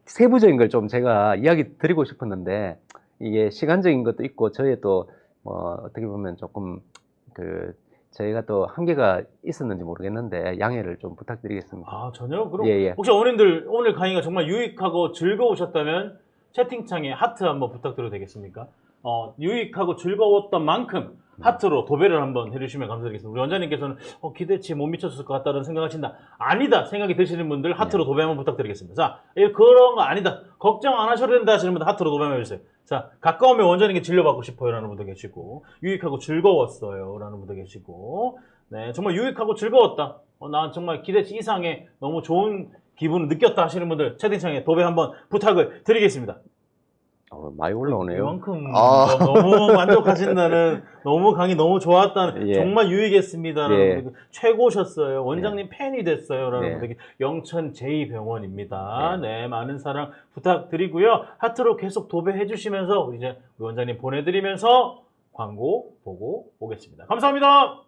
세부적인 걸 좀 제가 이야기 드리고 싶었는데 이게 시간적인 것도 있고 저의 또 어떻게 보면 조금 저희가 또 한계가 있었는지 모르겠는데 양해를 좀 부탁드리겠습니다. 전혀? 그럼 혹시 어머님들 오늘 강의가 정말 유익하고 즐거우셨다면 채팅창에 하트 한번 부탁드려도 되겠습니까? 유익하고 즐거웠던 만큼 하트로 도배를 한번 해주시면 감사드리겠습니다. 우리 원장님께서는 기대치에 못 미쳤을 것 같다는 생각하신다. 아니다 생각이 드시는 분들 하트로 도배 한번 부탁드리겠습니다. 자, 그런 거 아니다. 걱정 안 하셔도 된다 하시는 분들 하트로 도배 한번 해주세요. 자, 가까우면 원장님께 진료받고 싶어요 라는 분도 계시고 유익하고 즐거웠어요 라는 분도 계시고 네, 정말 유익하고 즐거웠다. 난 정말 기대치 이상의 너무 좋은 기분을 느꼈다 하시는 분들 채팅창에 도배 한번 부탁을 드리겠습니다. 많이 올라오네요. 그만큼 너무 만족하신다는 너무 강의 너무 좋았다는 정말 유익했습니다라는 분들 최고셨어요. 원장님 팬이 됐어요 라는 분들 영천 제2병원입니다. 네, 많은 사랑 부탁드리고요. 하트로 계속 도배해 주시면서 이제 우리 원장님 보내드리면서 광고 보고 오겠습니다. 감사합니다.